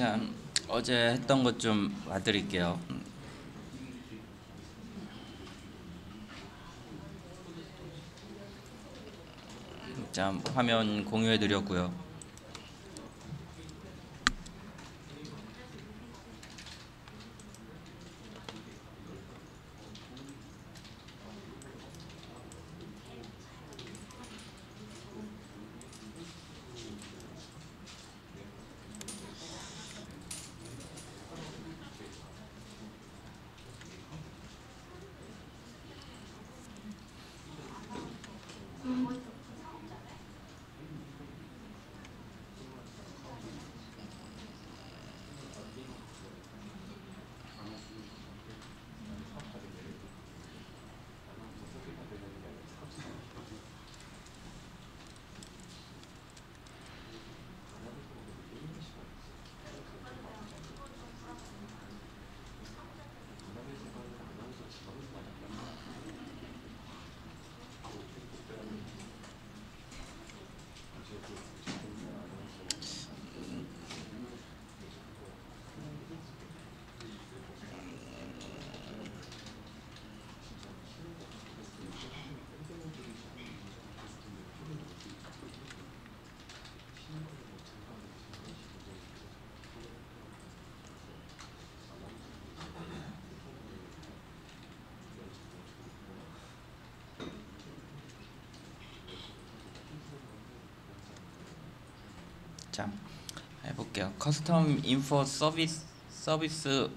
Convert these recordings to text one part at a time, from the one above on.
일단 어제 했던 것 좀 봐드릴게요. 자, 화면 공유해드렸고요. 자, 해볼게요. 커스텀 인포 서비스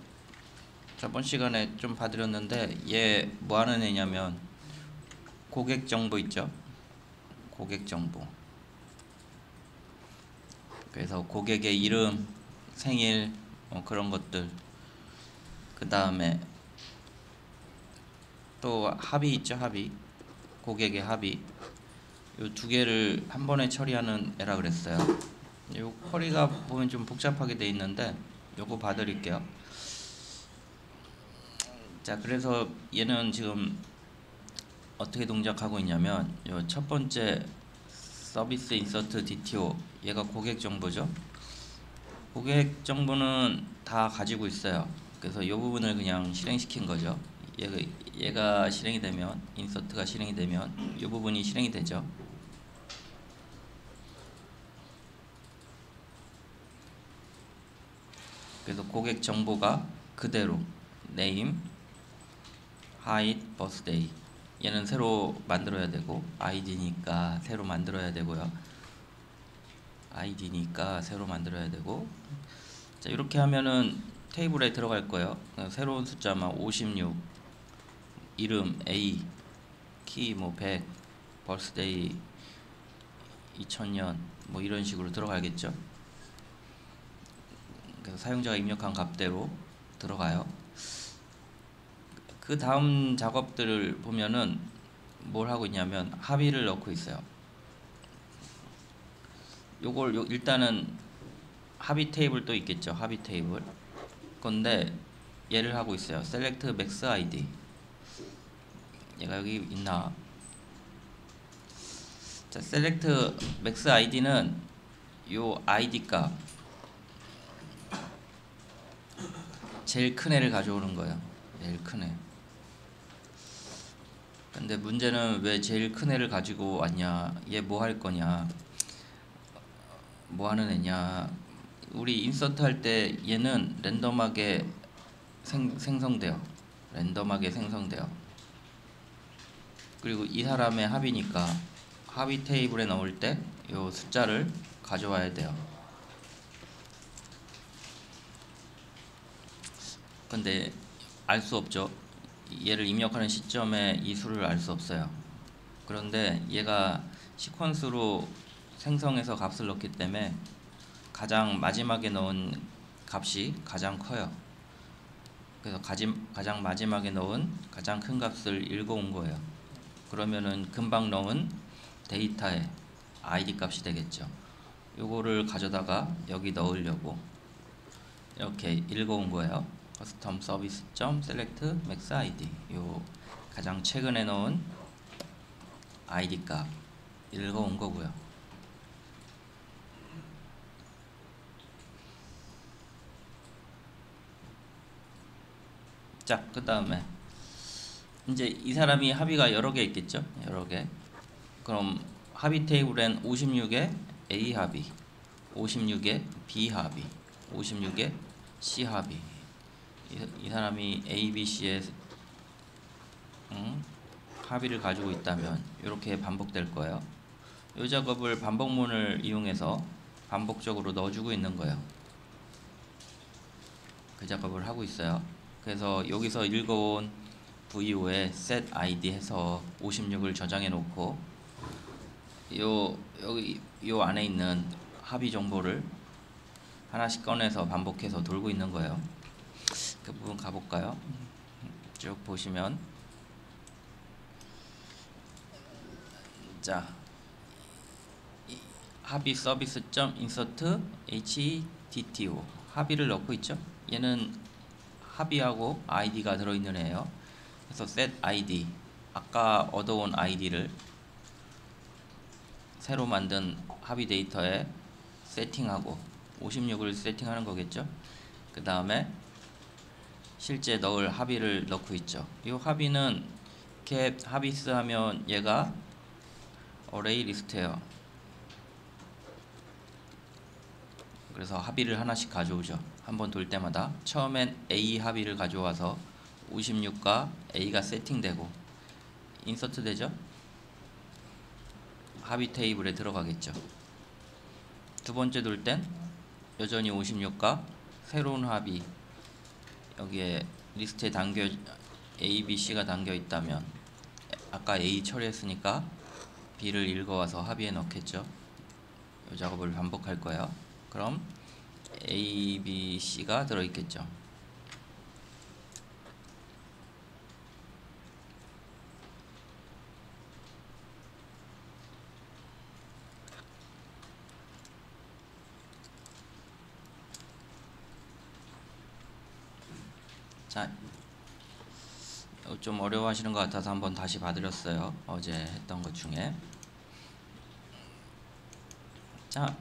저번 시간에 좀 봐드렸는데 얘 뭐 하는 애냐면 고객 정보 있죠? 고객 정보. 그래서 고객의 이름, 생일, 그런 것들. 그 다음에 또 합의 있죠? 합의. 고객의 합의. 요 두 개를 한 번에 처리하는 애라 그랬어요. 요 쿼리가 보면 좀 복잡하게 돼 있는데 요거 봐드릴게요. 자, 그래서 얘는 지금 어떻게 동작하고 있냐면 요 첫 번째 서비스 인서트 DTO, 얘가 고객 정보죠. 고객 정보는 다 가지고 있어요. 그래서 이 부분을 그냥 실행시킨 거죠. 얘가 실행이 되면, 인서트가 실행이 되면 이 부분이 실행이 되죠. 그래서 고객 정보가 그대로 name, height, birthday. 얘는 새로 만들어야 되고, id니까 새로 만들어야 되고요. id니까 새로 만들어야 되고. 자, 이렇게 하면은 테이블에 들어갈 거예요. 새로운 숫자만 56, 이름 A, 키 뭐 100, birthday 2000년 뭐 이런 식으로 들어가겠죠. 그래서 사용자가 입력한 값대로 들어가요. 그 다음 작업들을 보면은 뭘 하고 있냐면 합의를 넣고 있어요. 요걸 일단은 합의 테이블도 있겠죠. 합의 테이블. 건데 얘를 하고 있어요. select max id. 얘가 여기 있나? 자, select max id는 요 id 값 제일 큰 애를 가져오는 거예요. 제일 큰 애. 근데 문제는 왜 제일 큰 애를 가지고 왔냐? 얘 뭐 할 거냐? 뭐 하는 애냐? 우리 인서트 할 때 얘는 랜덤하게 생성돼요. 랜덤하게 생성돼요. 그리고 이 사람의 합이니까 합의 테이블에 넣을 때 요 숫자를 가져와야 돼요. 근데 알 수 없죠. 얘를 입력하는 시점에 이 수를 알 수 없어요. 그런데 얘가 시퀀스로 생성해서 값을 넣기 때문에 가장 마지막에 넣은 값이 가장 커요. 그래서 가장 마지막에 넣은 가장 큰 값을 읽어온 거예요. 그러면은 금방 넣은 데이터의 id 값이 되겠죠. 요거를 가져다가 여기 넣으려고 이렇게 읽어온 거예요. custom service select max id. 요 가장 최근에 넣은 id 값 읽어온 거고요. 자, 그 다음에 이제 이 사람이 합의가 여러 개 있겠죠? 여러 개. 그럼 합의 테이블엔 56에 A 합의, 56에 B 합의, 56에 C 합의. 이 사람이 A, B, C의 합의를 가지고 있다면 이렇게 반복될 거예요. 이 작업을 반복문을 이용해서 반복적으로 넣어주고 있는 거예요. 그 작업을 하고 있어요. 그래서 여기서 읽어온 VO에 set id 해서 56을 저장해 놓고 여기 요 안에 있는 합의 정보를 하나씩 꺼내서 반복해서 돌고 있는 거예요. 그 부분 가볼까요? 쭉 보시면 자, 합의 서비스.insert hdto 합의를 넣고 있죠. 얘는 합의하고 id가 들어있는 애예요. 그래서 set id 아까 얻어온 id를 새로 만든 합의 데이터에 세팅하고 56을 세팅하는 거겠죠. 그 다음에 실제 넣을 합의를 넣고 있죠. 이 합의는 get 합의스 하면 얘가 array 리스트예요. 그래서 합의를 하나씩 가져오죠. 한번 돌 때마다 처음엔 A 합의를 가져와서 56과 A가 세팅되고 인서트 되죠. 합의 테이블에 들어가겠죠. 두 번째 돌 땐 여전히 56과 새로운 합의 여기에 리스트에 담겨 A, B, C가 담겨 있다면 아까 A 처리했으니까 B를 읽어와서 합의에 넣겠죠. 이 작업을 반복할 거예요. 그럼 A, B, C가 들어있겠죠. 자, 좀 어려워하시는 것 같아서 한번 다시 봐드렸어요. 어제 했던 것 중에. 자,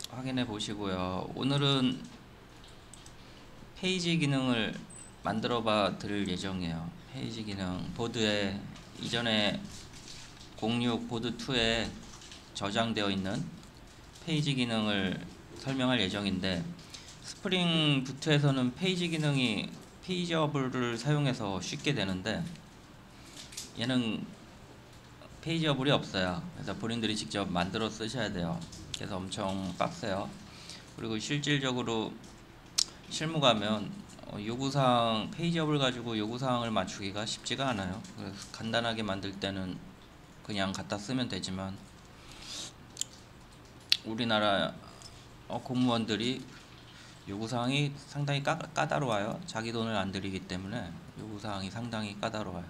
확인해 보시고요. 오늘은 페이지 기능을 만들어 봐 드릴 예정이에요. 페이지 기능 보드에 이전에 06 보드 2에 저장되어 있는 페이지 기능을 설명할 예정인데 스프링 부트에서는 페이지 기능이 페이지어블을 사용해서 쉽게 되는데 얘는 페이지어블이 없어요. 그래서 본인들이 직접 만들어 쓰셔야 돼요. 그래서 엄청 빡세요. 그리고 실질적으로 실무 가면 요구사항 페이지업을 가지고 요구사항을 맞추기가 쉽지가 않아요. 그래서 간단하게 만들 때는 그냥 갖다 쓰면 되지만 우리나라 공무원들이 요구사항이 상당히 까다로워요. 자기 돈을 안 들이기 때문에 요구사항이 상당히 까다로워요.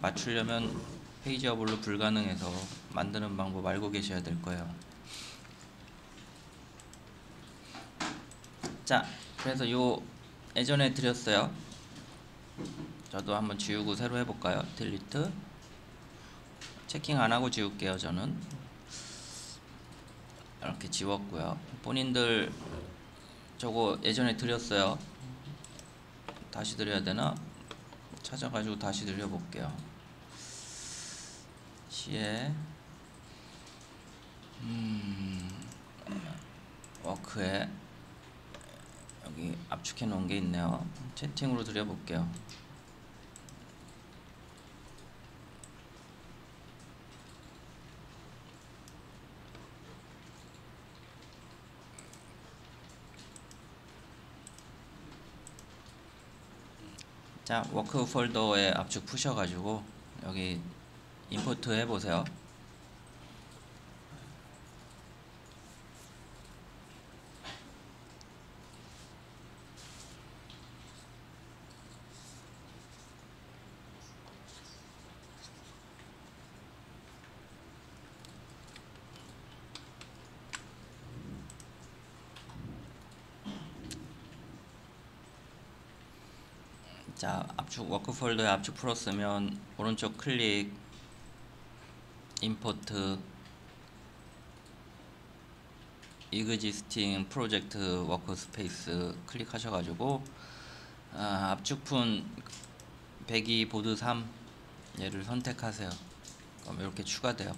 맞추려면 페이지업으로 불가능해서 만드는 방법 알고 계셔야 될 거예요. 자, 그래서 요 예전에 드렸어요. 저도 한번 지우고 새로 해볼까요? 딜리트. 체킹 안하고 지울게요. 저는 이렇게 지웠고요. 본인들 저거 예전에 드렸어요. 다시 드려야 되나? 찾아가지고 다시 드려볼게요. 시에 워크에 여기 압축해 놓은 게 있네요. 채팅으로 드려볼게요. 자, 워크 폴더에 압축 푸셔가지고 여기 임포트 해보세요. 자, 압축 워크 폴더에 압축 풀었으면 오른쪽 클릭 임포트 existing 프로젝트 워크스페이스 클릭하셔가지고 압축푼 배기 보드 3 얘를 선택하세요. 그럼 이렇게 추가돼요.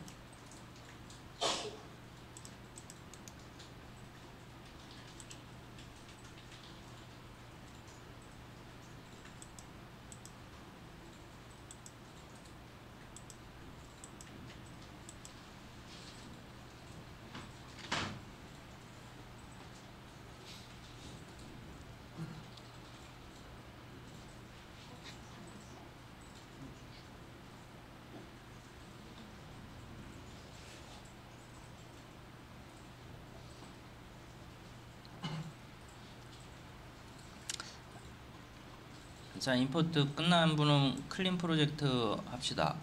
자, 임포트 끝난 분은 클린 프로젝트 합시다.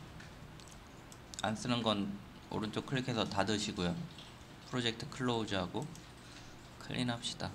안 쓰는 건 오른쪽 클릭해서 닫으시고요. 프로젝트 클로즈 하고 클린 합시다.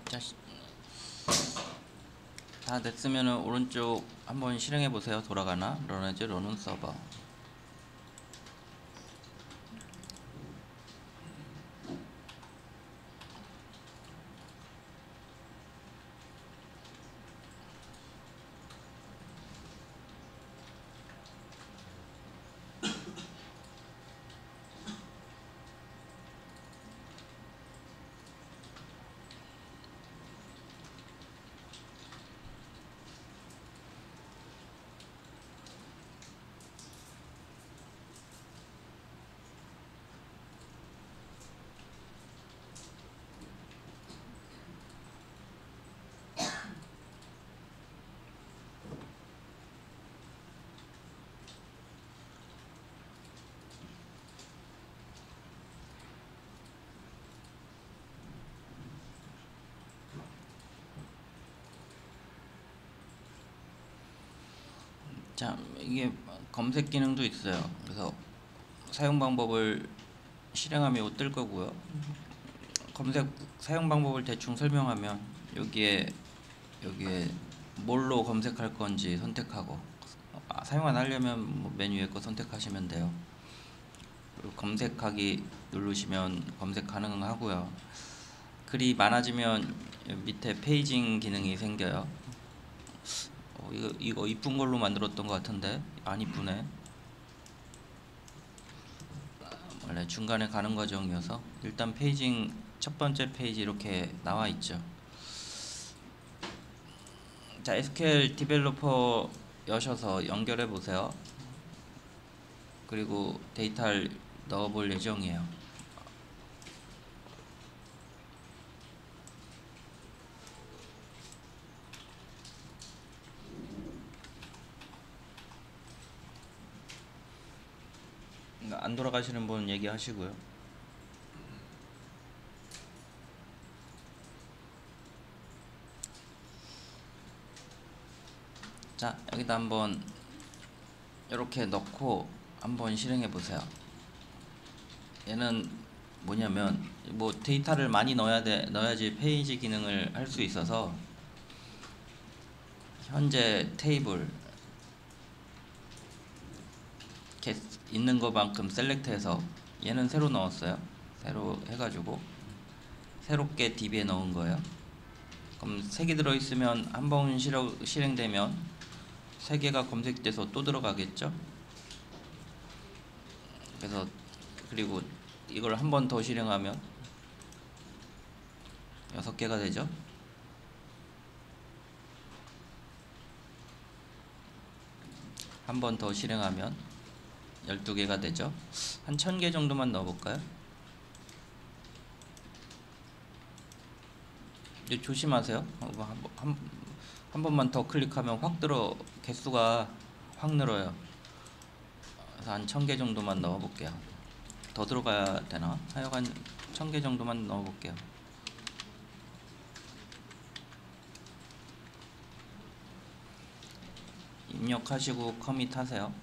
자, 다 됐으면은 오른쪽 한번 실행해 보세요. 돌아가나? 러너즈 러는 서버. 자, 이게 검색 기능도 있어요. 그래서 사용 방법을 실행하면 뜰 거고요. 검색 사용 방법을 대충 설명하면 여기에 뭘로 검색할 건지 선택하고, 사용 안 하려면 뭐 메뉴에 거 선택하시면 돼요. 그리고 검색하기 누르시면 검색 가능하고요. 글이 많아지면 밑에 페이징 기능이 생겨요. 이거 이쁜 걸로 만들었던 것 같은데 안 이쁘네. 원래 중간에 가는 과정이어서 일단 페이징 첫 번째 페이지 이렇게 나와 있죠. 자, SQL 디벨로퍼 여셔서 연결해 보세요. 그리고 데이터를 넣어 볼 예정이에요. 안 돌아가시는 분 얘기하시고요. 자, 여기다 한번 이렇게 넣고 한번 실행해 보세요. 얘는 뭐냐면 뭐 데이터를 많이 넣어야지 페이지 기능을 할 수 있어서 현재 테이블 있는 것만큼 셀렉트해서 얘는 새로 넣었어요. 새로 해가지고 새롭게 DB에 넣은 거예요. 그럼 3개 들어있으면 한 번 실행되면 3개가 검색돼서 또 들어가겠죠. 그래서 그리고 이걸 한 번 더 실행하면 6개가 되죠. 한 번 더 실행하면 12개가 되죠. 한 1000개 정도만 넣어볼까요? 이제 조심하세요. 한 번만 더 클릭하면 확 들어, 개수가 확 늘어요. 그래서 한 1000개 정도만 넣어볼게요. 더 들어가야 되나? 하여간 1000개 정도만 넣어볼게요. 입력하시고 커밋 하세요.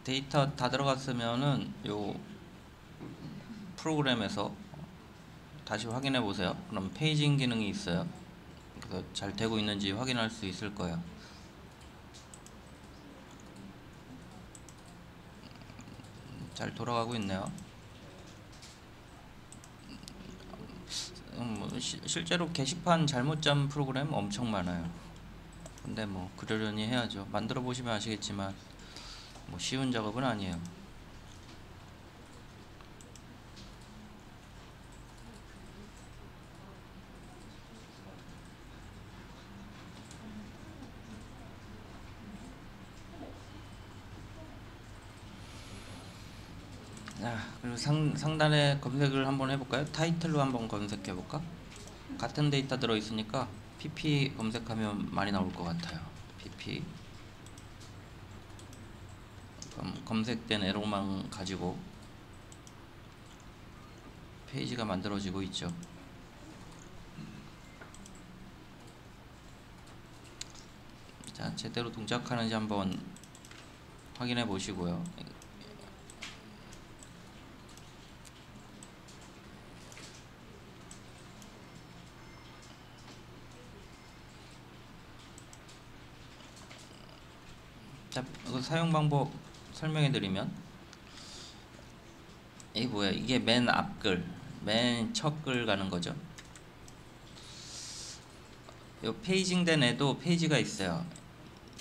데이터 다 들어갔으면은 요 프로그램에서 다시 확인해 보세요. 그럼 페이징 기능이 있어요. 그래서 잘 되고 있는지 확인할 수 있을 거예요. 잘 돌아가고 있네요. 실제로 게시판 잘못 잡은 프로그램 엄청 많아요. 근데 뭐 그러려니 해야죠. 만들어 보시면 아시겠지만 뭐 쉬운 작업은 아니에요. 자, 그리고 상단에 검색을 한번 해볼까요? 타이틀로 한번 검색해 볼까? 같은 데이터 들어있으니까 pp 검색하면 많이 나올 것 같아요. pp 검색된 에러만 가지고 페이지가 만들어지고 있죠. 자, 제대로 동작하는지 한번 확인해 보시고요. 자, 이거 사용 방법 설명해 드리면, 이게 뭐야? 이게 맨 앞글, 맨 첫 글 가는 거죠. 이 페이징 된 애도 페이지가 있어요.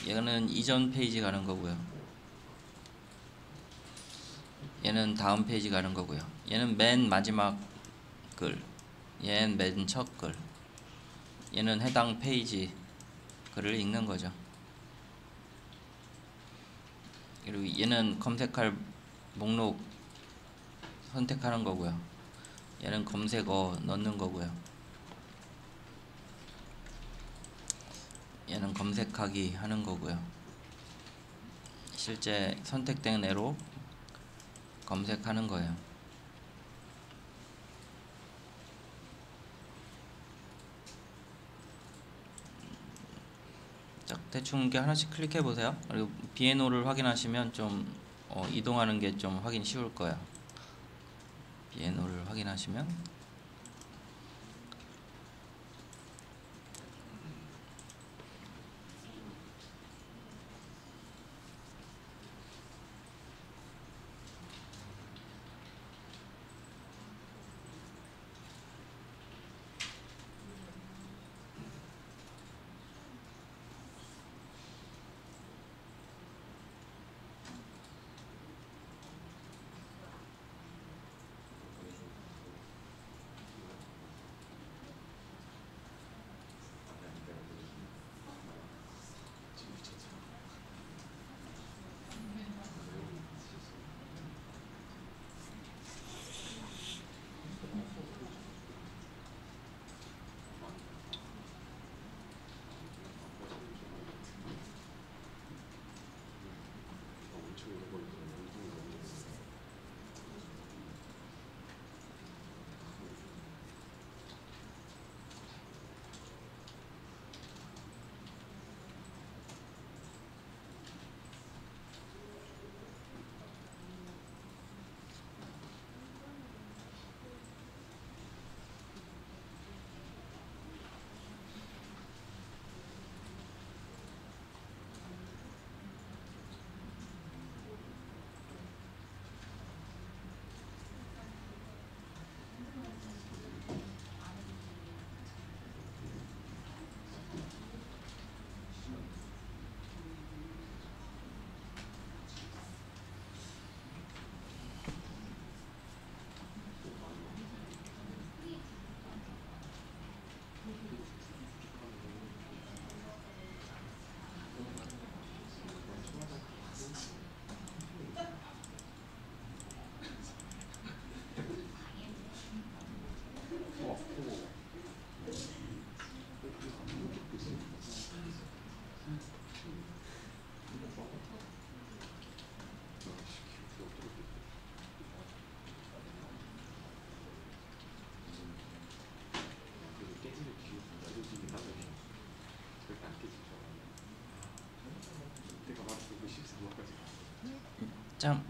얘는 이전 페이지 가는 거고요. 얘는 다음 페이지 가는 거고요. 얘는 맨 마지막 글, 얘는 맨 첫 글, 얘는 해당 페이지 글을 읽는 거죠. 그리고 얘는 검색할 목록 선택하는 거고요. 얘는 검색어 넣는 거고요. 얘는 검색하기 하는 거고요. 실제 선택된 애로 검색하는 거예요. 대충 이렇게 하나씩 클릭해 보세요. 그리고 비에노를 확인하시면 좀 이동하는 게 좀 확인 쉬울 거예요. 비에노를 확인하시면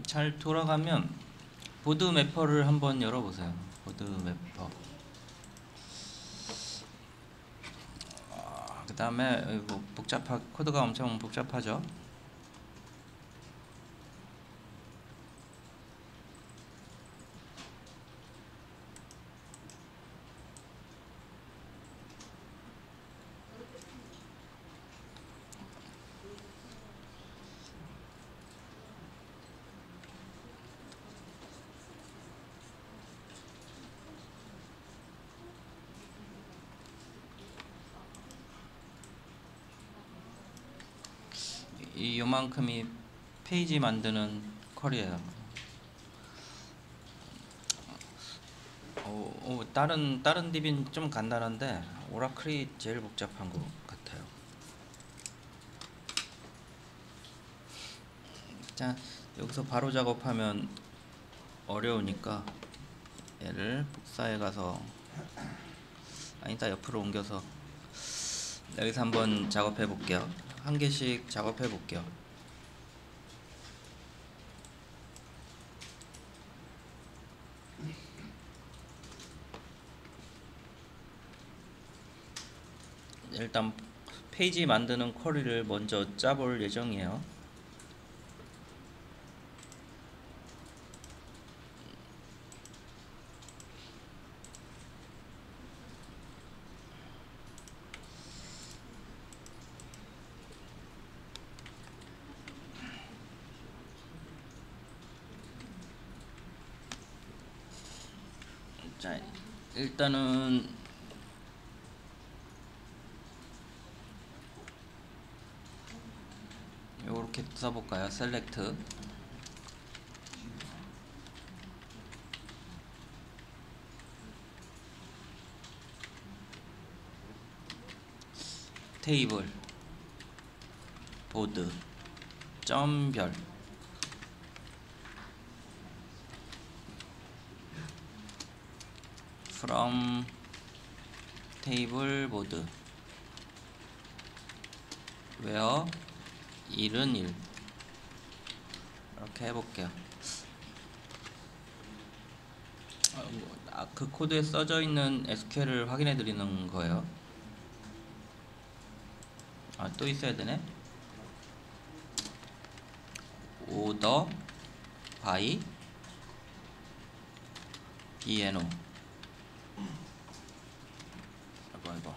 잘 돌아가면 보드 매퍼를 한번 열어보세요. 보드 매퍼. 그 다음에 코드가 엄청 복잡하죠. 요만큼이 페이지 만드는 컬이에요. 다른 DB는 좀 간단한데 오라클이 제일 복잡한 것 같아요. 자, 여기서 바로 작업하면 어려우니까 얘를 복사해 가서 아니다, 옆으로 옮겨서 여기서 한번 작업해 볼게요. 한 개씩 작업해 볼게요. 일단 페이지 만드는 쿼리를 먼저 짜볼 예정이에요. 자, 일단은 이렇게 써볼까요? 셀렉트 테이블 보드 점별 from 테이블 보드 where 1은 1 이렇게 해볼게요. 그 코드에 써져 있는 SQL을 확인해 드리는 거예요. 또 있어야 되네. order by BNO. 아이고.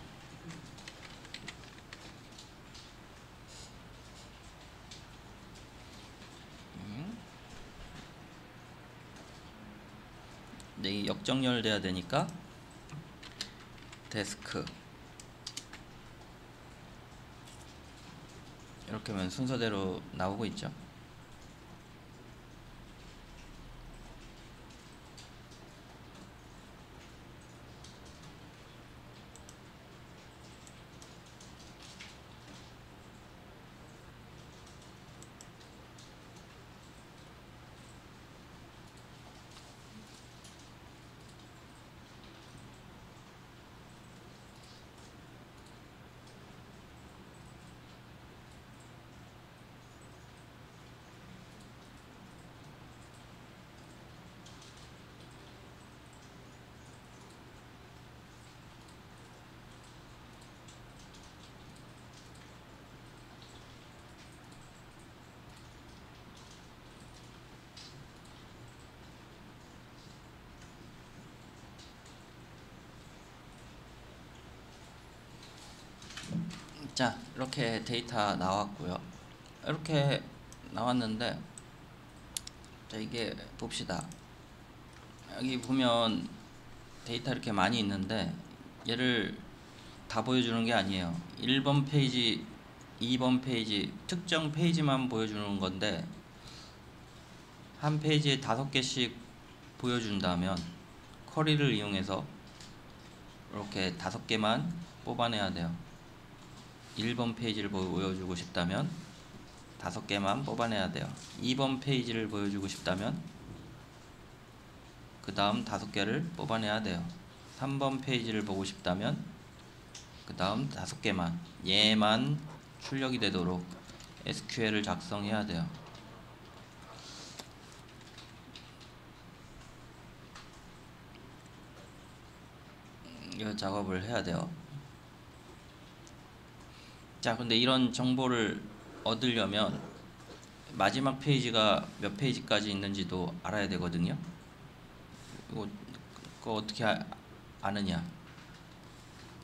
네, 이 역정렬 돼야 되니까 데스크 이렇게 하면 순서대로 나오고 있죠. 자, 이렇게 데이터 나왔고요. 이렇게 나왔는데, 자, 이게 봅시다. 여기 보면 데이터 이렇게 많이 있는데 얘를 다 보여주는 게 아니에요. 1번 페이지, 2번 페이지, 특정 페이지만 보여주는 건데 한 페이지에 5개씩 보여준다면 쿼리를 이용해서 이렇게 5개만 뽑아내야 돼요. 1번 페이지를 보여주고 싶다면 5개만 뽑아내야 돼요. 2번 페이지를 보여주고 싶다면 그 다음 5개를 뽑아내야 돼요. 3번 페이지를 보고 싶다면 그 다음 5개만, 얘만 출력이 되도록 SQL을 작성해야 돼요. 이 작업을 해야 돼요. 자, 근데 이런 정보를 얻으려면 마지막 페이지가 몇 페이지까지 있는지도 알아야 되거든요. 그거 어떻게 아느냐?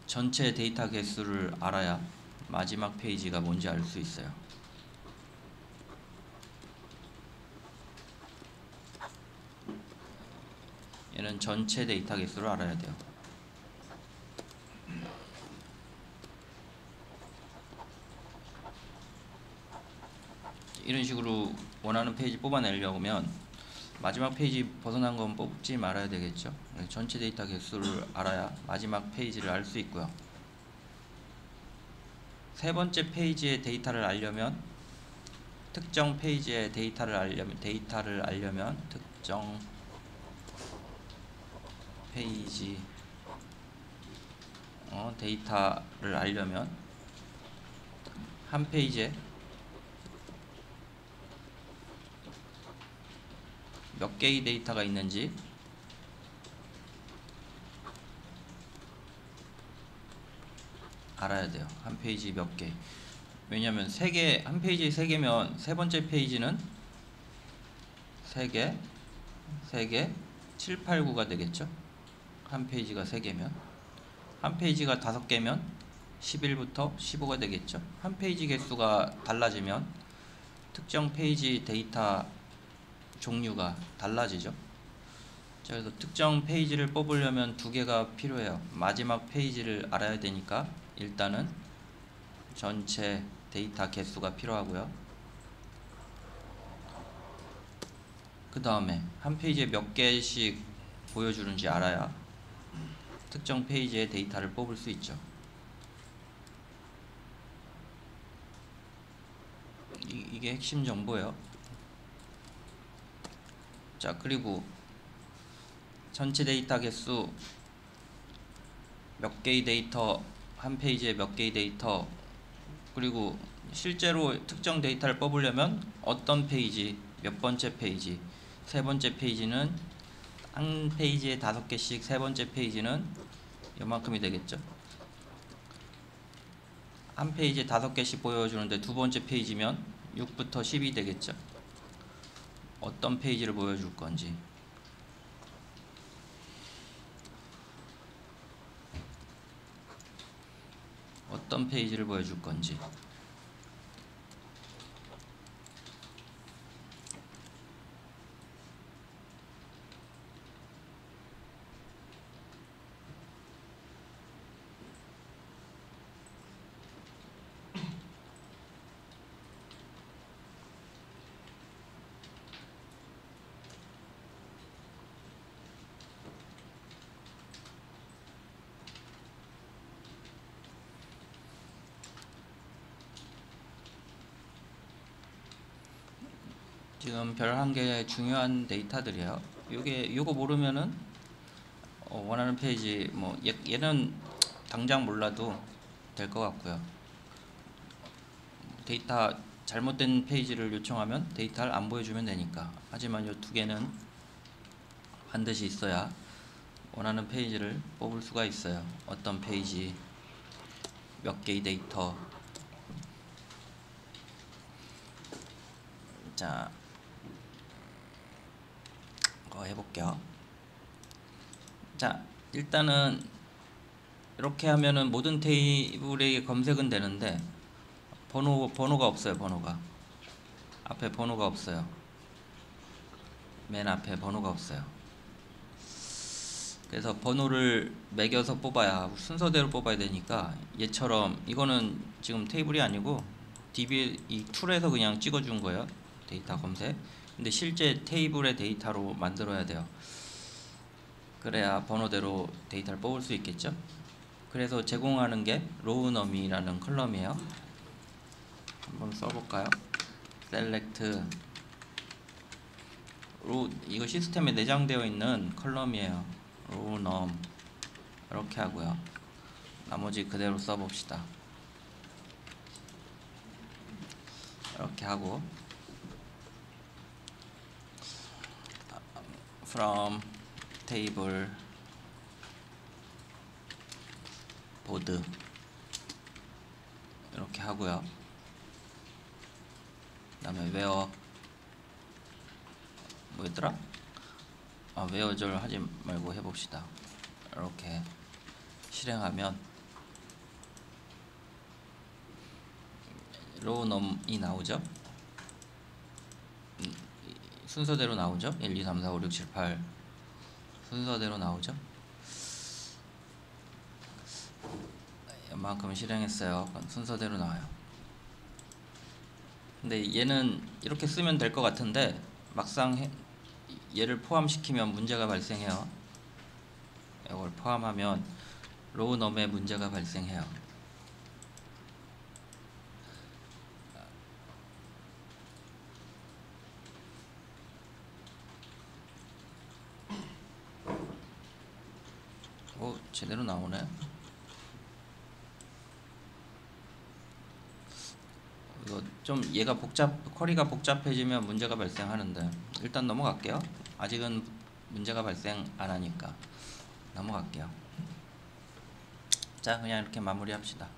전체 데이터 개수를 알아야 마지막 페이지가 뭔지 알 수 있어요. 얘는 전체 데이터 개수를 알아야 돼요. 이런 식으로 원하는 페이지 뽑아내려고 하면 마지막 페이지 벗어난 건 뽑지 말아야 되겠죠. 전체 데이터 개수를 알아야 마지막 페이지를 알 수 있고요. 세 번째 페이지의 데이터를 알려면 특정 페이지의 데이터를 알려면 특정 페이지 데이터를 알려면 한 페이지에 몇 개의 데이터가 있는지 알아야 돼요. 한 페이지 몇 개. 왜냐면 한 페이지에 3개면 세 번째 페이지는 3개, 7, 8, 9가 되겠죠. 한 페이지가 3개면 한 페이지가 5개면 11부터 15가 되겠죠. 한 페이지 개수가 달라지면 특정 페이지 데이터 종류가 달라지죠. 자, 그래서 특정 페이지를 뽑으려면 2개가 필요해요. 마지막 페이지를 알아야 되니까 일단은 전체 데이터 개수가 필요하고요. 그 다음에 한 페이지에 몇 개씩 보여주는지 알아야 특정 페이지의 데이터를 뽑을 수 있죠. 이게 핵심 정보예요. 자, 그리고 전체 데이터 개수 몇 개의 데이터, 한 페이지에 몇 개의 데이터, 그리고 실제로 특정 데이터를 뽑으려면 어떤 페이지, 몇 번째 페이지, 세 번째 페이지는 한 페이지에 5개씩, 세 번째 페이지는 이만큼이 되겠죠. 한 페이지에 5개씩 보여주는데 두 번째 페이지면 6부터 10이 되겠죠. 어떤 페이지를 보여줄 건지. 어떤 페이지를 보여줄 건지. 지금 별 한 개의 중요한 데이터들이에요. 요거 모르면은 원하는 페이지 뭐 얘는 당장 몰라도 될 것 같고요. 데이터 잘못된 페이지를 요청하면 데이터를 안 보여주면 되니까. 하지만 요 두 개는 반드시 있어야 원하는 페이지를 뽑을 수가 있어요. 어떤 페이지, 몇 개의 데이터. 자, 해볼게요. 자, 일단은 이렇게 하면은 모든 테이블에 검색은 되는데 번호가 없어요. 번호가 앞에 번호가 없어요. 맨 앞에 번호가 없어요. 그래서 번호를 매겨서 뽑아야 순서대로 뽑아야 되니까 얘처럼 이거는 지금 테이블이 아니고 DB 이 툴에서 그냥 찍어준 거예요. 데이터 검색. 근데 실제 테이블의 데이터로 만들어야 돼요. 그래야 번호대로 데이터를 뽑을 수 있겠죠. 그래서 제공하는 게 로우 넘이라는 컬럼이에요. 한번 써볼까요? select row, 이거 시스템에 내장되어 있는 컬럼이에요. row num 이렇게 하고요. 나머지 그대로 써봅시다. 이렇게 하고 from table board 이렇게 하고요. 그 다음에 where 뭐였더라? where절 하지 말고 해봅시다. 이렇게 실행하면 row num이 나오죠. 순서대로 나오죠. 1, 2, 3, 4, 5, 6, 7, 8 순서대로 나오죠. 이만큼 실행했어요. 순서대로 나와요. 근데 얘는 이렇게 쓰면 될 것 같은데 막상 얘를 포함시키면 문제가 발생해요. 이걸 포함하면 로우 넘에 문제가 발생해요. 제대로 나오네. 이거 좀 얘가 쿼리가 복잡해지면 문제가 발생하는데 일단 넘어갈게요. 아직은 문제가 발생 안 하니까 넘어갈게요. 자, 그냥 이렇게 마무리합시다.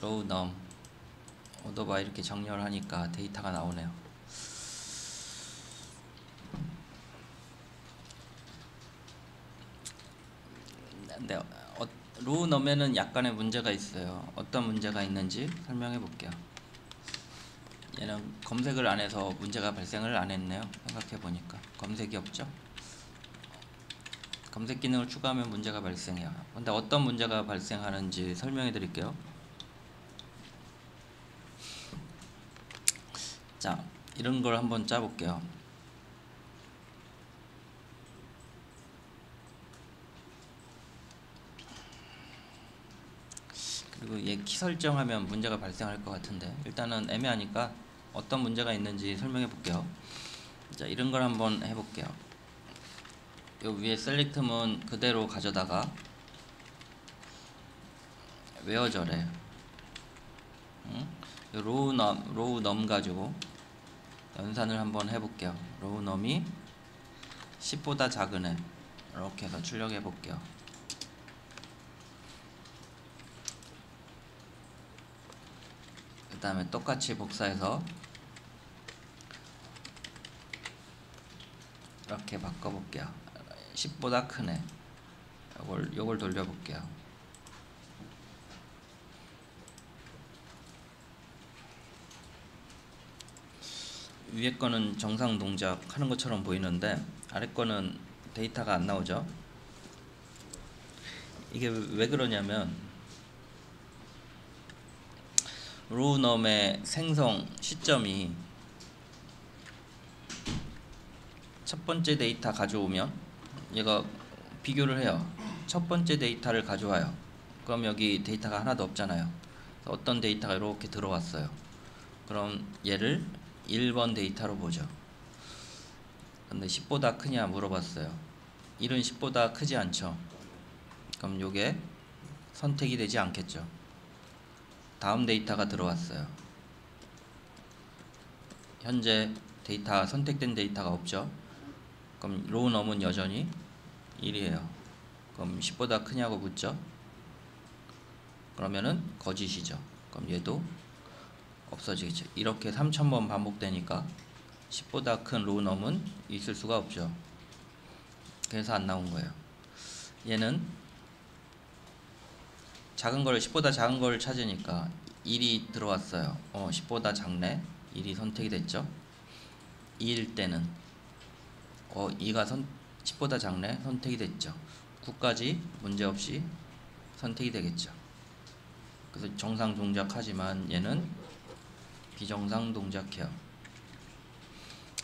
row num order by 이렇게 정렬하니까 데이터가 나오네요. 근데 row num에는 약간의 문제가 있어요. 어떤 문제가 있는지 설명해 볼게요. 얘는 검색을 안 해서 문제가 발생을 안 했네요. 생각해 보니까 검색이 없죠. 검색 기능을 추가하면 문제가 발생해요. 근데 어떤 문제가 발생하는지 설명해 드릴게요. 자, 이런 걸 한번 짜 볼게요. 그리고 얘 키 설정하면 문제가 발생할 것 같은데 일단은 애매하니까 어떤 문제가 있는지 설명해 볼게요. 자, 이런 걸 한번 해볼게요. 요 위에 select문 그대로 가져다가 where절에 응? 로우 넘 가지고 연산을 한번 해볼게요. 로우 넘이 10보다 작은 애 이렇게 해서 출력해 볼게요. 그 다음에 똑같이 복사해서 이렇게 바꿔볼게요. 10보다 큰 애 요걸 돌려볼게요. 위에 거는 정상 동작 하는 것처럼 보이는데 아래 거는 데이터가 안 나오죠. 이게 왜 그러냐면 로우넘의 생성 시점이 첫 번째 데이터 가져오면 얘가 비교를 해요. 첫 번째 데이터를 가져와요. 그럼 여기 데이터가 하나도 없잖아요. 어떤 데이터가 이렇게 들어왔어요. 그럼 얘를 1번 데이터로 보죠. 근데 10보다 크냐 물어봤어요. 1은 10보다 크지 않죠. 그럼 요게 선택이 되지 않겠죠. 다음 데이터가 들어왔어요. 현재 데이터 선택된 데이터가 없죠. 그럼 로우 넘은 여전히 1이에요. 그럼 10보다 크냐고 묻죠. 그러면은 거짓이죠. 그럼 얘도 없어지겠죠. 이렇게 3000번 반복되니까 10보다 큰 로우 넘은 있을 수가 없죠. 그래서 안 나온 거예요. 얘는 작은 걸 10보다 작은 걸 찾으니까 1이 들어왔어요. 10보다 작네. 1이 선택이 됐죠. 2일 때는 2가 10보다 작네. 선택이 됐죠. 9까지 문제없이 선택이 되겠죠. 그래서 정상 동작하지만 얘는 비정상 동작해요.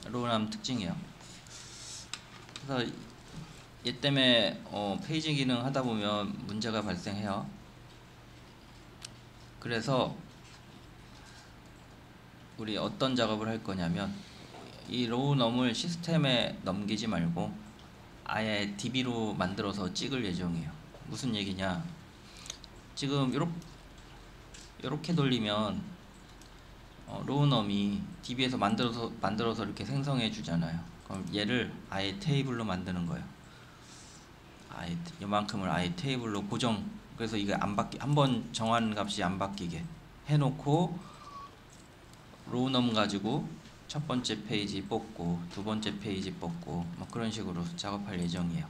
로우넘 특징이에요. 그래서 얘 때문에 페이지 기능 하다 보면 문제가 발생해요. 그래서 우리 어떤 작업을 할 거냐면 이 로우넘을 시스템에 넘기지 말고 아예 DB로 만들어서 찍을 예정이에요. 무슨 얘기냐? 지금 요렇게 돌리면 로우넘이 DB에서 만들어서 이렇게 생성해 주잖아요. 그럼 얘를 아예 테이블로 만드는 거예요. 아예 이만큼을 아예 테이블로 고정. 그래서 이게 안 바뀌 한번 정한 값이 안 바뀌게 해놓고 로우넘 가지고 첫 번째 페이지 뽑고 두 번째 페이지 뽑고 뭐 그런 식으로 작업할 예정이에요.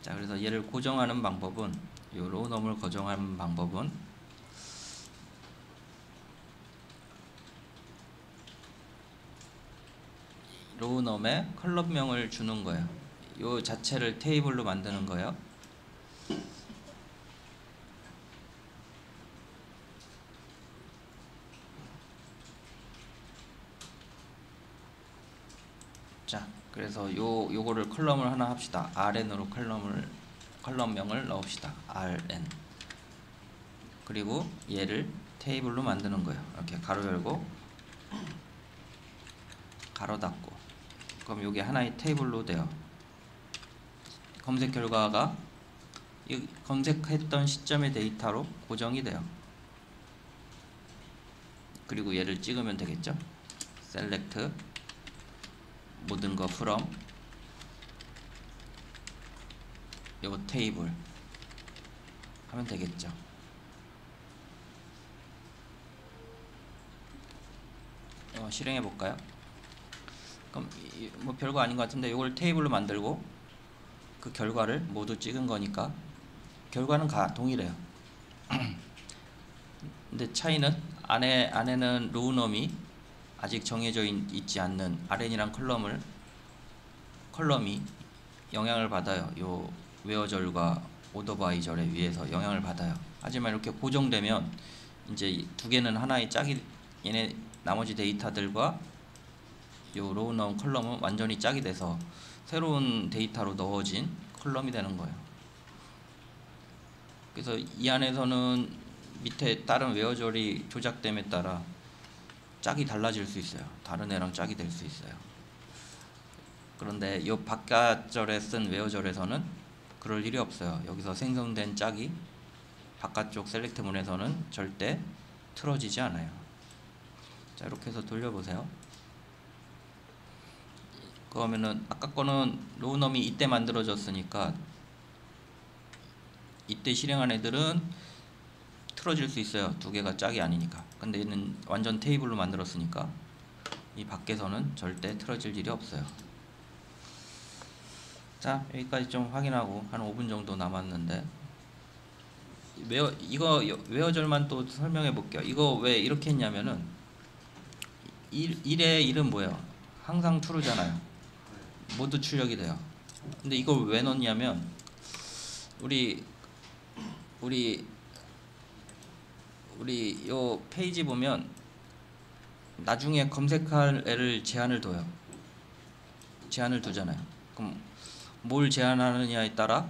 자, 그래서 얘를 고정하는 방법은 이 로우넘을 고정하는 방법은 로우넘에 컬럼명을 주는 거예요. 이 자체를 테이블로 만드는 거예요. 자, 그래서 요거를 컬럼을 하나 합시다. RN으로 컬럼명을 넣읍시다. RN. 그리고 얘를 테이블로 만드는 거예요. 이렇게 가로 열고 가로 닫고. 그럼 요게 하나의 테이블로 돼요. 검색 결과가 이 검색했던 시점의 데이터로 고정이 돼요. 그리고 얘를 찍으면 되겠죠. 셀렉트 모든 거 from 요거 테이블 하면 되겠죠. 실행해 볼까요? 그럼 뭐 별거 아닌 것 같은데 요걸 테이블로 만들고 그 결과를 모두 찍은 거니까 결과는 동일해요. 근데 차이는 안에는 로우넘이 아직 정해져 있지 않는 RN이랑 컬럼이 영향을 받아요. 요 웨어절과 오더바이절에 의해서 영향을 받아요. 하지만 이렇게 고정되면 이제 두 개는 하나의 짝이 얘네 나머지 데이터들과 요 로우넘 컬럼은 완전히 짝이 돼서 새로운 데이터로 넣어진 컬럼이 되는 거예요. 그래서 이 안에서는 밑에 다른 웨어절이 조작됨에 따라 짝이 달라질 수 있어요. 다른 애랑 짝이 될 수 있어요. 그런데 이 바깥절에 쓴 웨어절에서는 그럴 일이 없어요. 여기서 생성된 짝이 바깥쪽 셀렉트 문에서는 절대 틀어지지 않아요. 자, 이렇게 해서 돌려보세요. 그러면은 아까 거는 로우넘이 이때 만들어졌으니까 이때 실행한 애들은 틀어질 수 있어요. 두 개가 짝이 아니니까. 근데 얘는 완전 테이블로 만들었으니까 이 밖에서는 절대 틀어질 일이 없어요. 자, 여기까지 좀 확인하고 한 5분 정도 남았는데 이거 외어절만 또 설명해 볼게요. 이거 왜 이렇게 했냐면은 1의 1은 뭐예요? 항상 true잖아요. 모두 출력이 돼요. 근데 이걸 왜 넣냐면 우리 요 페이지 보면 나중에 검색할 애를 제한을 둬요. 제한을 두잖아요. 그럼 뭘 제한하느냐에 따라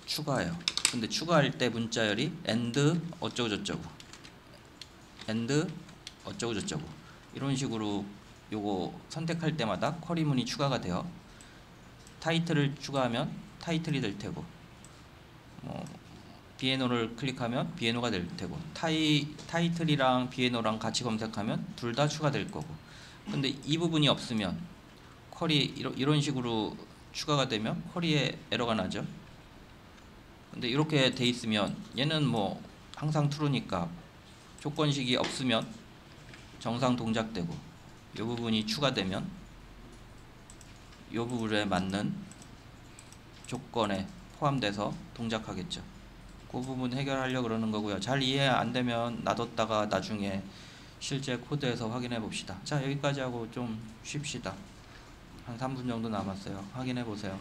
추가해요. 근데 추가할 때 문자열이 and 어쩌고 저쩌고 and 어쩌고 저쩌고 이런 식으로 요거 선택할 때마다 쿼리문이 추가가 돼요. 타이틀을 추가하면 타이틀이 될 테고 비에노를 클릭하면 비에노가 될 테고 타이틀이랑 비에노랑 같이 검색하면 둘 다 추가될 거고. 근데 이 부분이 없으면 쿼리 이런 식으로 추가가 되면 쿼리에 에러가 나죠. 근데 이렇게 돼 있으면 얘는 뭐 항상 true니까 조건식이 없으면 정상 동작되고 이 부분이 추가되면 이 부분에 맞는 조건에 포함돼서 동작하겠죠. 그 부분 해결하려고 그러는 거고요. 잘 이해 안 되면 놔뒀다가 나중에 실제 코드에서 확인해 봅시다. 자, 여기까지 하고 좀 쉽시다. 한 3분 정도 남았어요. 확인해 보세요.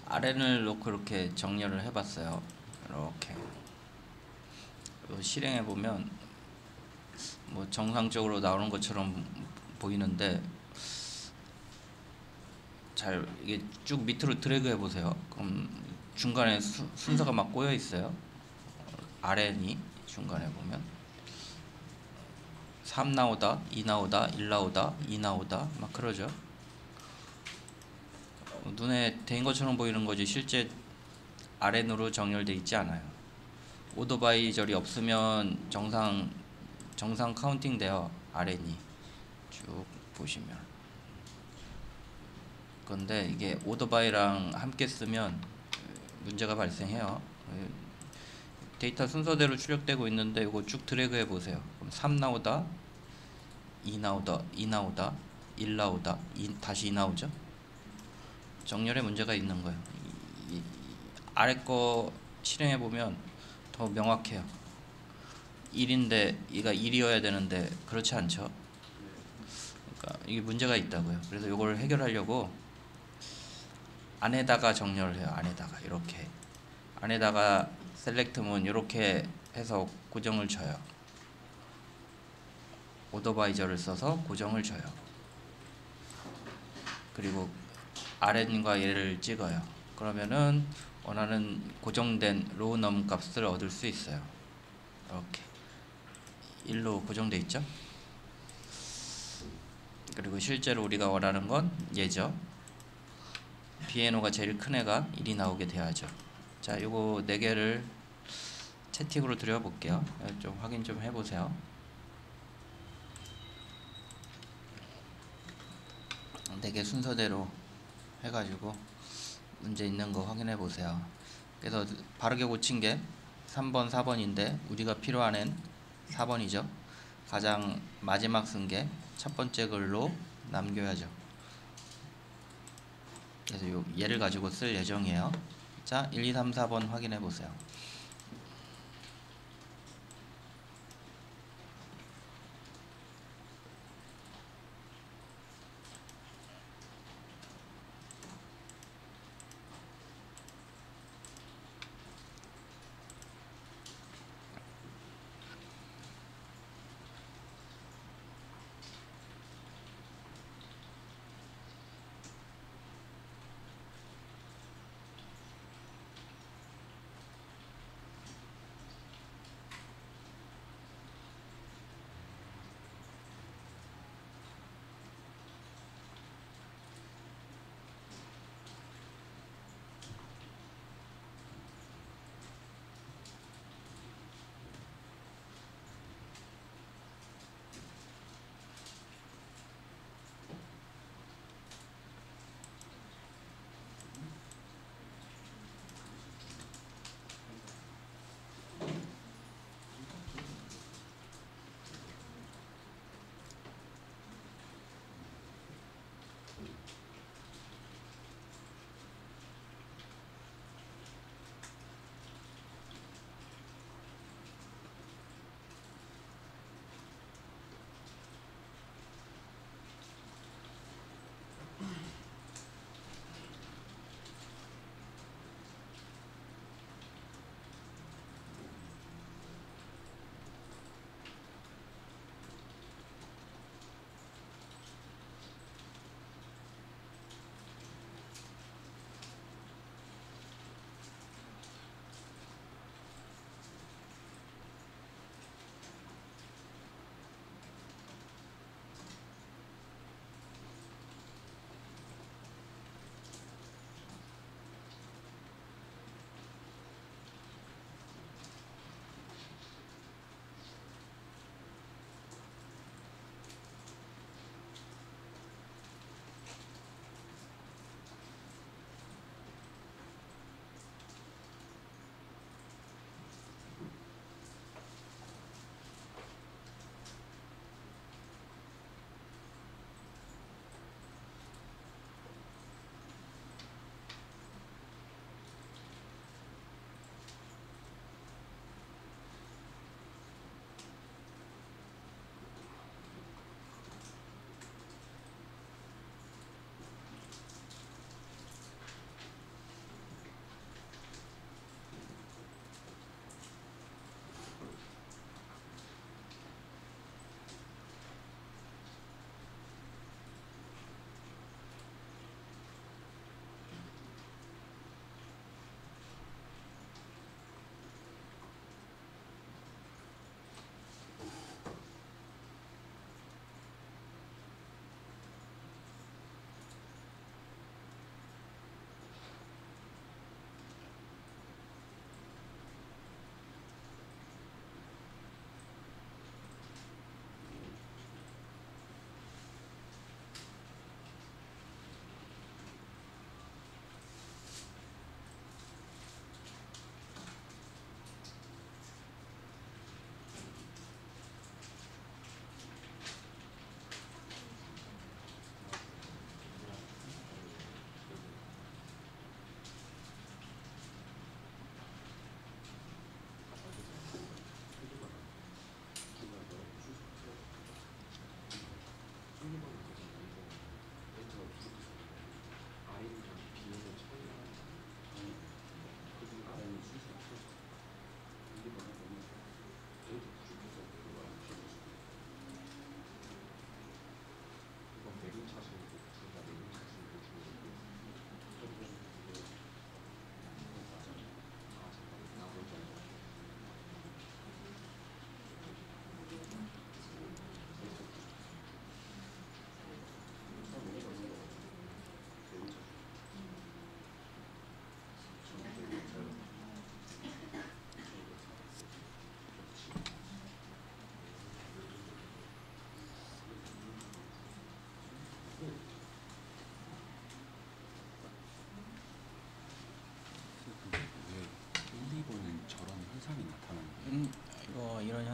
RN을 놓고 이렇게 정렬을 해봤어요. 이렇게 실행해 보면 뭐 정상적으로 나오는 것처럼 보이는데, 잘 이게 쭉 밑으로 드래그 해보세요. 그럼 중간에 순서가 막 꼬여 있어요. RN이 중간에 보면 3 나오다, 2 나오다, 1 나오다, 2 나오다 막 그러죠. 눈에 대인 것처럼 보이는 거지 실제 RN으로 정렬돼 있지 않아요. 오더바이절이 없으면 정상 카운팅 돼요. RN이 쭉 보시면. 그런데 이게 오더바이랑 함께 쓰면 문제가 발생해요. 데이터 순서대로 출력되고 있는데 이거 쭉 드래그 해보세요. 그럼 3 나오다, 2 나오다, 2 나오다, 1 나오다, 다시 2 나오죠. 정렬에 문제가 있는 거예요. 아래 거 실행해보면 더 명확해요. 1인데 얘가 1이어야 되는데 그렇지 않죠. 그러니까 이게 문제가 있다고요. 그래서 이걸 해결하려고 안에다가 정렬을 해요. 안에다가 이렇게 안에다가 셀렉트문 이렇게 해서 고정을 쳐요. 오더바이저를 써서 고정을 줘요. 그리고 RN과 얘를 찍어요. 그러면은 원하는 고정된 로우 넘 값을 얻을 수 있어요. 이렇게 1로 고정돼 있죠. 그리고 실제로 우리가 원하는 건 얘죠. BNO가 제일 큰 애가 1이 나오게 돼야죠. 자, 요거 4개를 채팅으로 드려볼게요. 좀 확인 좀 해보세요. 4개 순서대로 해가지고 문제 있는 거 확인해 보세요. 그래서 바르게 고친 게 3번, 4번인데 우리가 필요한 애는 4번이죠. 가장 마지막 쓴 게 첫 번째 글로 남겨야죠. 그래서 얘를 가지고 쓸 예정이에요. 자, 1, 2, 3, 4번 확인해 보세요.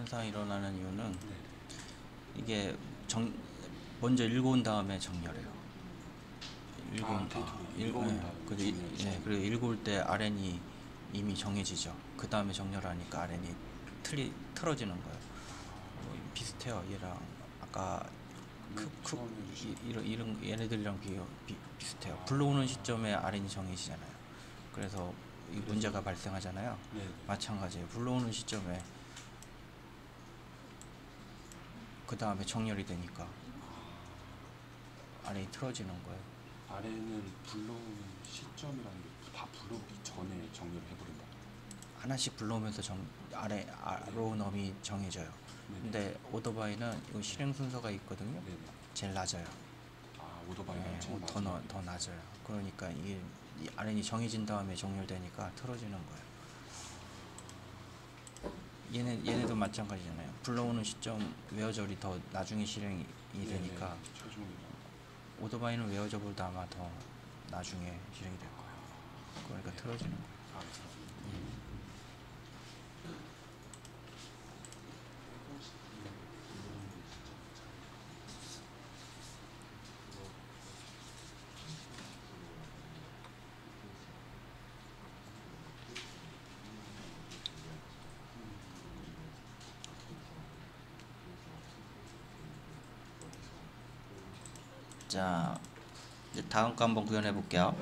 현상이 일어나는 이유는 네. 이게 먼저 읽어온 다음에 정렬해요. 데이터를 읽어온 다음에 정렬해서. 그리고 읽어올 때 RN이 이미 정해지죠. 그 다음에 정렬하니까 RN이 틀어지는 거예요. 비슷해요. 얘랑 아까 이런 얘네들이랑 비슷해요. 불러오는 시점에 RN이 정해지잖아요. 그래서 이 문제가 발생하잖아요. 네. 마찬가지예요. 불러오는 시점에 그 다음에 정렬이 되니까 RN이 틀어지는 거예요. 아래는 불러오는 시점이라는 게 다 불러오기 전에 정렬을 해버린다. 하나씩 불러오면서 아래로 넘이 정해져요. 네네. 근데 오토바이는 이거 실행 순서가 있거든요. 네네. 제일 낮아요. 오토바이는 제일 낮아요. 더 낮아요. 그러니까 이 RN이 정해진 다음에 정렬되니까 틀어지는 거예요. 얘네도 마찬가지잖아요. 불러오는 시점 웨어절이 더 나중에 실행이 되니까 최종이라. 오토바이는 웨어절보다 아마 더 나중에 실행이 될 거예요. 그러니까 틀어지는 거예요. 자, 이제 다음 거 한번 구현해 볼게요.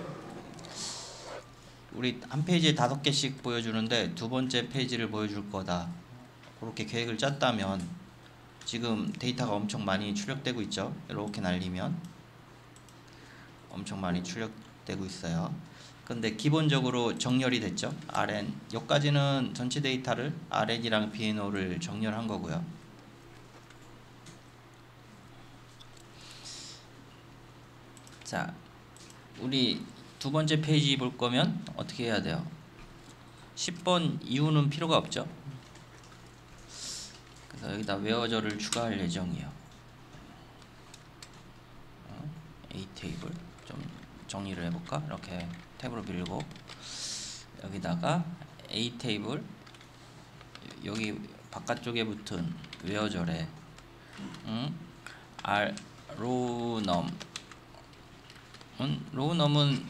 우리 한 페이지에 5개씩 보여주는데 두 번째 페이지를 보여줄 거다. 그렇게 계획을 짰다면 지금 데이터가 엄청 많이 출력되고 있죠. 이렇게 날리면 엄청 많이 출력되고 있어요. 근데 기본적으로 정렬이 됐죠. RN 여기까지는 전체 데이터를 RN이랑 BNO를 정렬한 거고요. 자, 우리 두 번째 페이지 볼 거면 어떻게 해야 돼요? 10번 이후는 필요가 없죠. 그래서 여기다 웨어절을 추가할 예정이에요. A 테이블 좀 정리를 해볼까? 이렇게 탭으로 빌고 여기다가 A 테이블 여기 바깥쪽에 붙은 웨어절에 로우넘은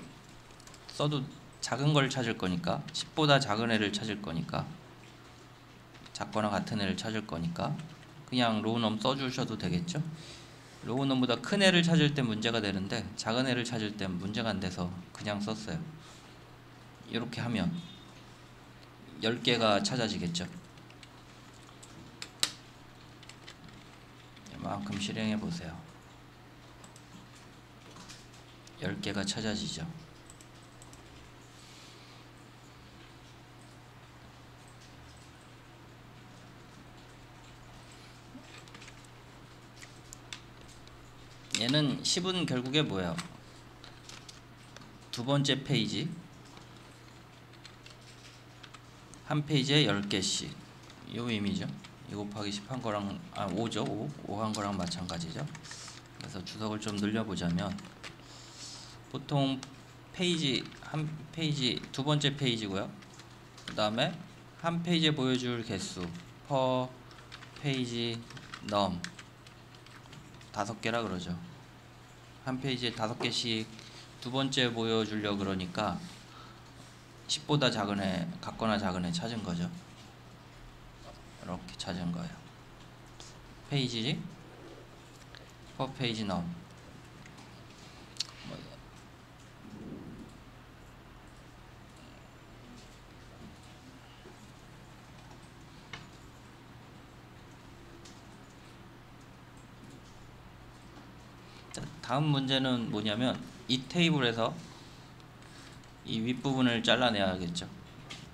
써도 작은 걸 찾을 거니까 10보다 작은 애를 찾을 거니까 작거나 같은 애를 찾을 거니까 그냥 로우넘 써주셔도 되겠죠. 로우넘보다 큰 애를 찾을 때 문제가 되는데 작은 애를 찾을 때 문제가 안 돼서 그냥 썼어요. 이렇게 하면 10개가 찾아지겠죠. 이만큼 실행해 보세요. 10개가 찾아지죠. 얘는 10은 결국에 뭐예요? 두 번째 페이지 한 페이지에 10개씩 요 의미죠. 2 곱하기 10 한 거랑 5죠. 5 한 거랑 마찬가지죠. 그래서 주석을 좀 늘려보자면 보통 페이지 한 페이지 두 번째 페이지고요. 그 다음에 한 페이지에 보여줄 개수 per 페이지 num 5개라 그러죠. 한 페이지에 5개씩 두 번째 보여주려 그러니까 10보다 작은 애 같거나 작은 애 찾은 거죠. 이렇게 찾은 거예요. 페이지 per 페이지 num 다음 문제는 뭐냐면 이 테이블에서 이 윗부분을 잘라내야겠죠.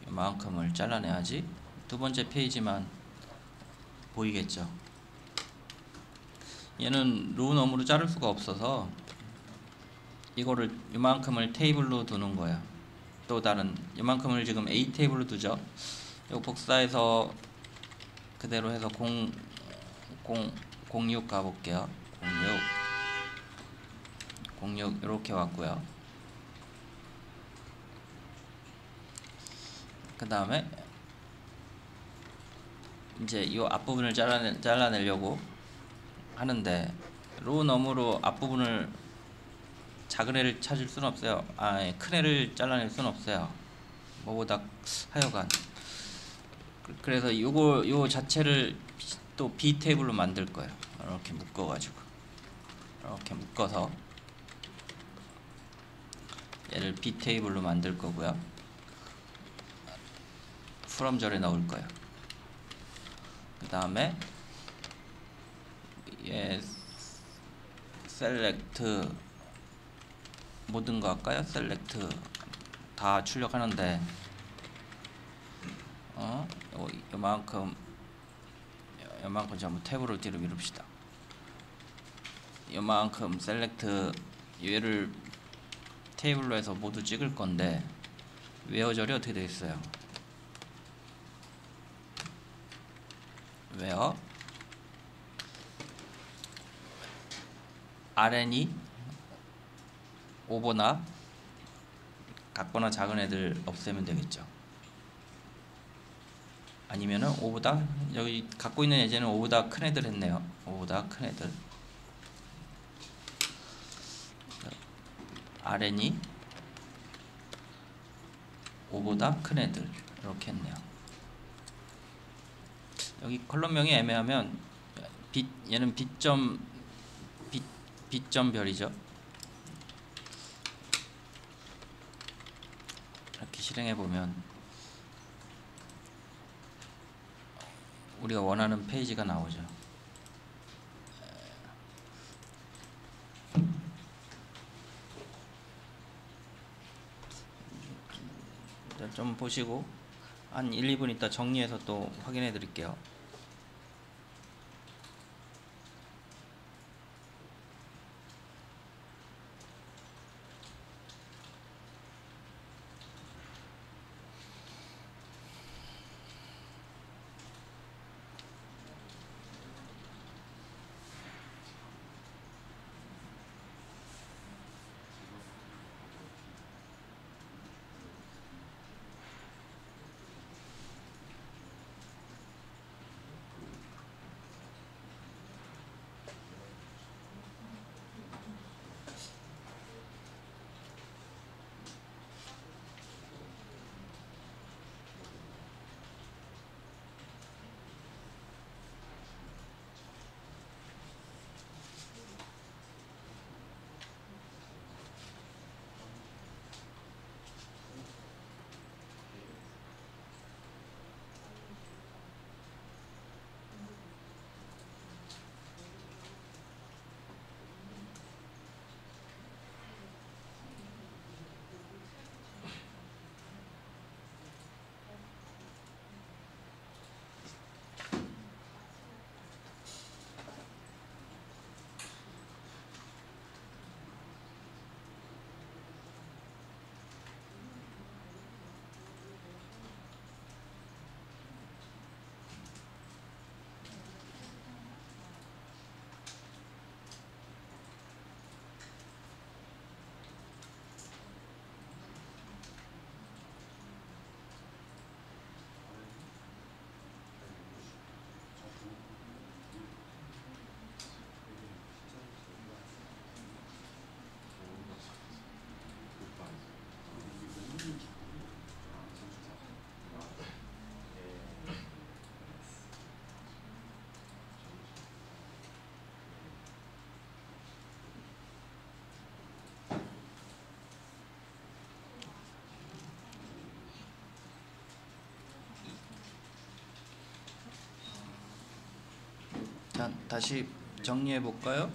이만큼을 잘라내야지 두 번째 페이지만 보이겠죠. 얘는 로우넘으로 자를 수가 없어서 이거를 이만큼을 테이블로 두는 거야. 또 다른 이만큼을 지금 A 테이블로 두죠. 이거 복사해서 그대로 해서 06 가볼게요. 06 이렇게 왔고요. 그 다음에 이제 이 앞부분을 잘라내려고 하는데 로우 너머로 앞부분을 작은 애를 찾을 수는 없어요. 큰 애를 잘라낼 수는 없어요. 뭐보다 하여간 그래서 요 자체를 또 B 테이블로 만들 거예요. 이렇게 묶어가지고 이렇게 묶어서 얘를 B 테이블로 만들 거고요. 프롬절에 넣을 거예요. 그 다음에 얘 셀렉트 모든 거 할까요? 셀렉트 다 출력하는데 요만큼 전부 탭으로 뒤로 미룹시다. 요만큼 셀렉트 얘를 테이블로 해서 모두 찍을 건데 웨어절이 어떻게 되어 있어요? 웨어 RN이 오버나 같거나 작은 애들 없애면 되겠죠. 아니면은 오보다 여기 갖고 있는 예제는 오보다 큰 애들 했네요. 오보다 큰 애들 RN이 오보다 큰 애들 이렇게 했네요. 여기 컬럼명이 애매하면 얘는 B점 별이죠. 이렇게 실행해 보면 우리가 원하는 페이지가 나오죠. 좀 보시고 한 1, 2분 있다 정리해서 또 확인해 드릴게요. 자, 다시 정리해 볼까요?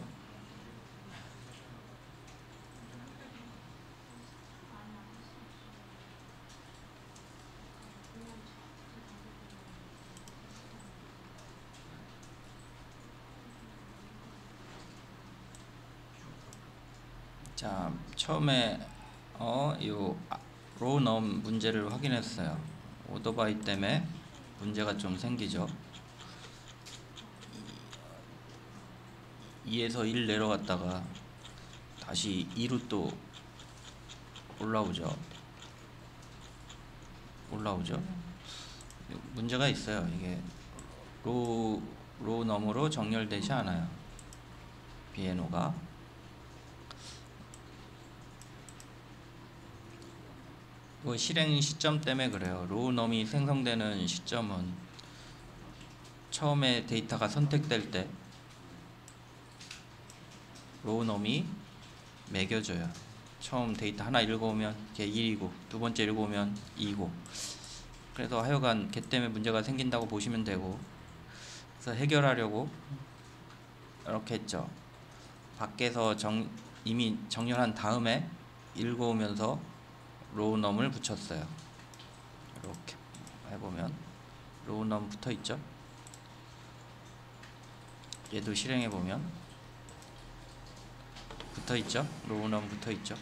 자, 처음에 요 로우 넘 문제를 확인했어요. 오더바이 때문에 문제가 좀 생기죠. 2에서 1 내려갔다가 다시 2로 또 올라오죠. 문제가 있어요. 이게 로우 너머로 정렬되지 않아요. BNO가. 그 실행 시점 때문에 그래요. 로우 넘이 생성되는 시점은 처음에 데이터가 선택될 때 로우 넘이 매겨져요. 처음 데이터 하나 읽어오면 걔 1이고 두 번째 읽어오면 2고, 그래서 하여간 걔 때문에 문제가 생긴다고 보시면 되고, 그래서 해결하려고 이렇게 했죠. 밖에서 이미 정렬한 다음에 읽어오면서 로우 넘을 붙였어요. 이렇게 해보면 로우 넘 붙어있죠. 얘도 실행해보면 붙어있죠. 로우 넘 붙어있죠.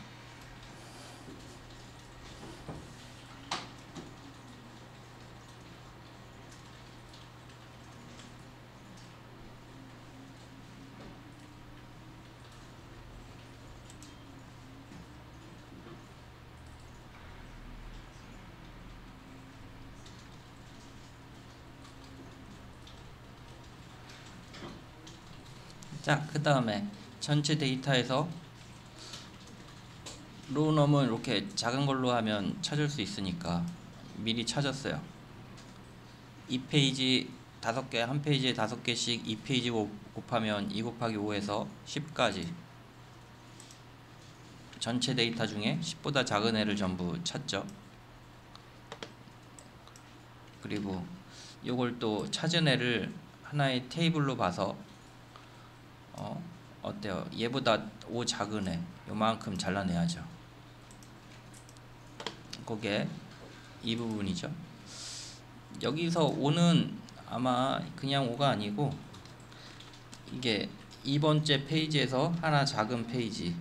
자, 그 다음에 전체 데이터에서 로우 넘은 이렇게 작은 걸로 하면 찾을 수 있으니까 미리 찾았어요. 2페이지 5개, 한 페이지에 5개씩 2페이지 곱하면 2 곱하기 5에서 10까지 전체 데이터 중에 10보다 작은 애를 전부 찾죠. 그리고 이걸 또 찾은 애를 하나의 테이블로 봐서 어때요? 얘보다 5 작은 애 요만큼 잘라내야죠. 그게 이 부분이죠. 여기서 5는 아마 그냥 5가 아니고 이게 2번째 페이지에서 하나 작은 페이지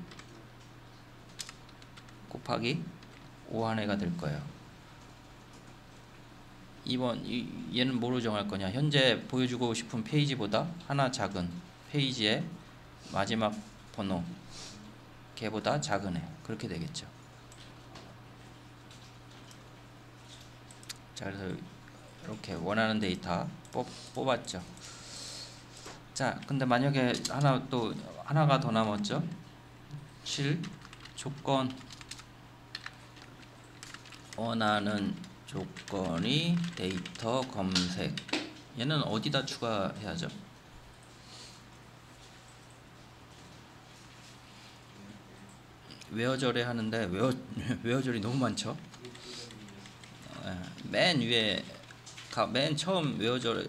곱하기 5 한 해가 될 거예요. 2번 얘는 뭐로 정할 거냐? 현재 보여주고 싶은 페이지보다 하나 작은 페이지의 마지막 번호 걔보다 작은 애, 그렇게 되겠죠. 자, 그래서 이렇게 원하는 데이터 뽑았죠. 자, 근데 만약에 하나가 더 남았죠. 7. 조건, 원하는 조건이 데이터 검색. 얘는 어디다 추가해야죠? 웨어절에 하는데 웨어절이 너무 많죠. 맨 위에 맨 처음 웨어절에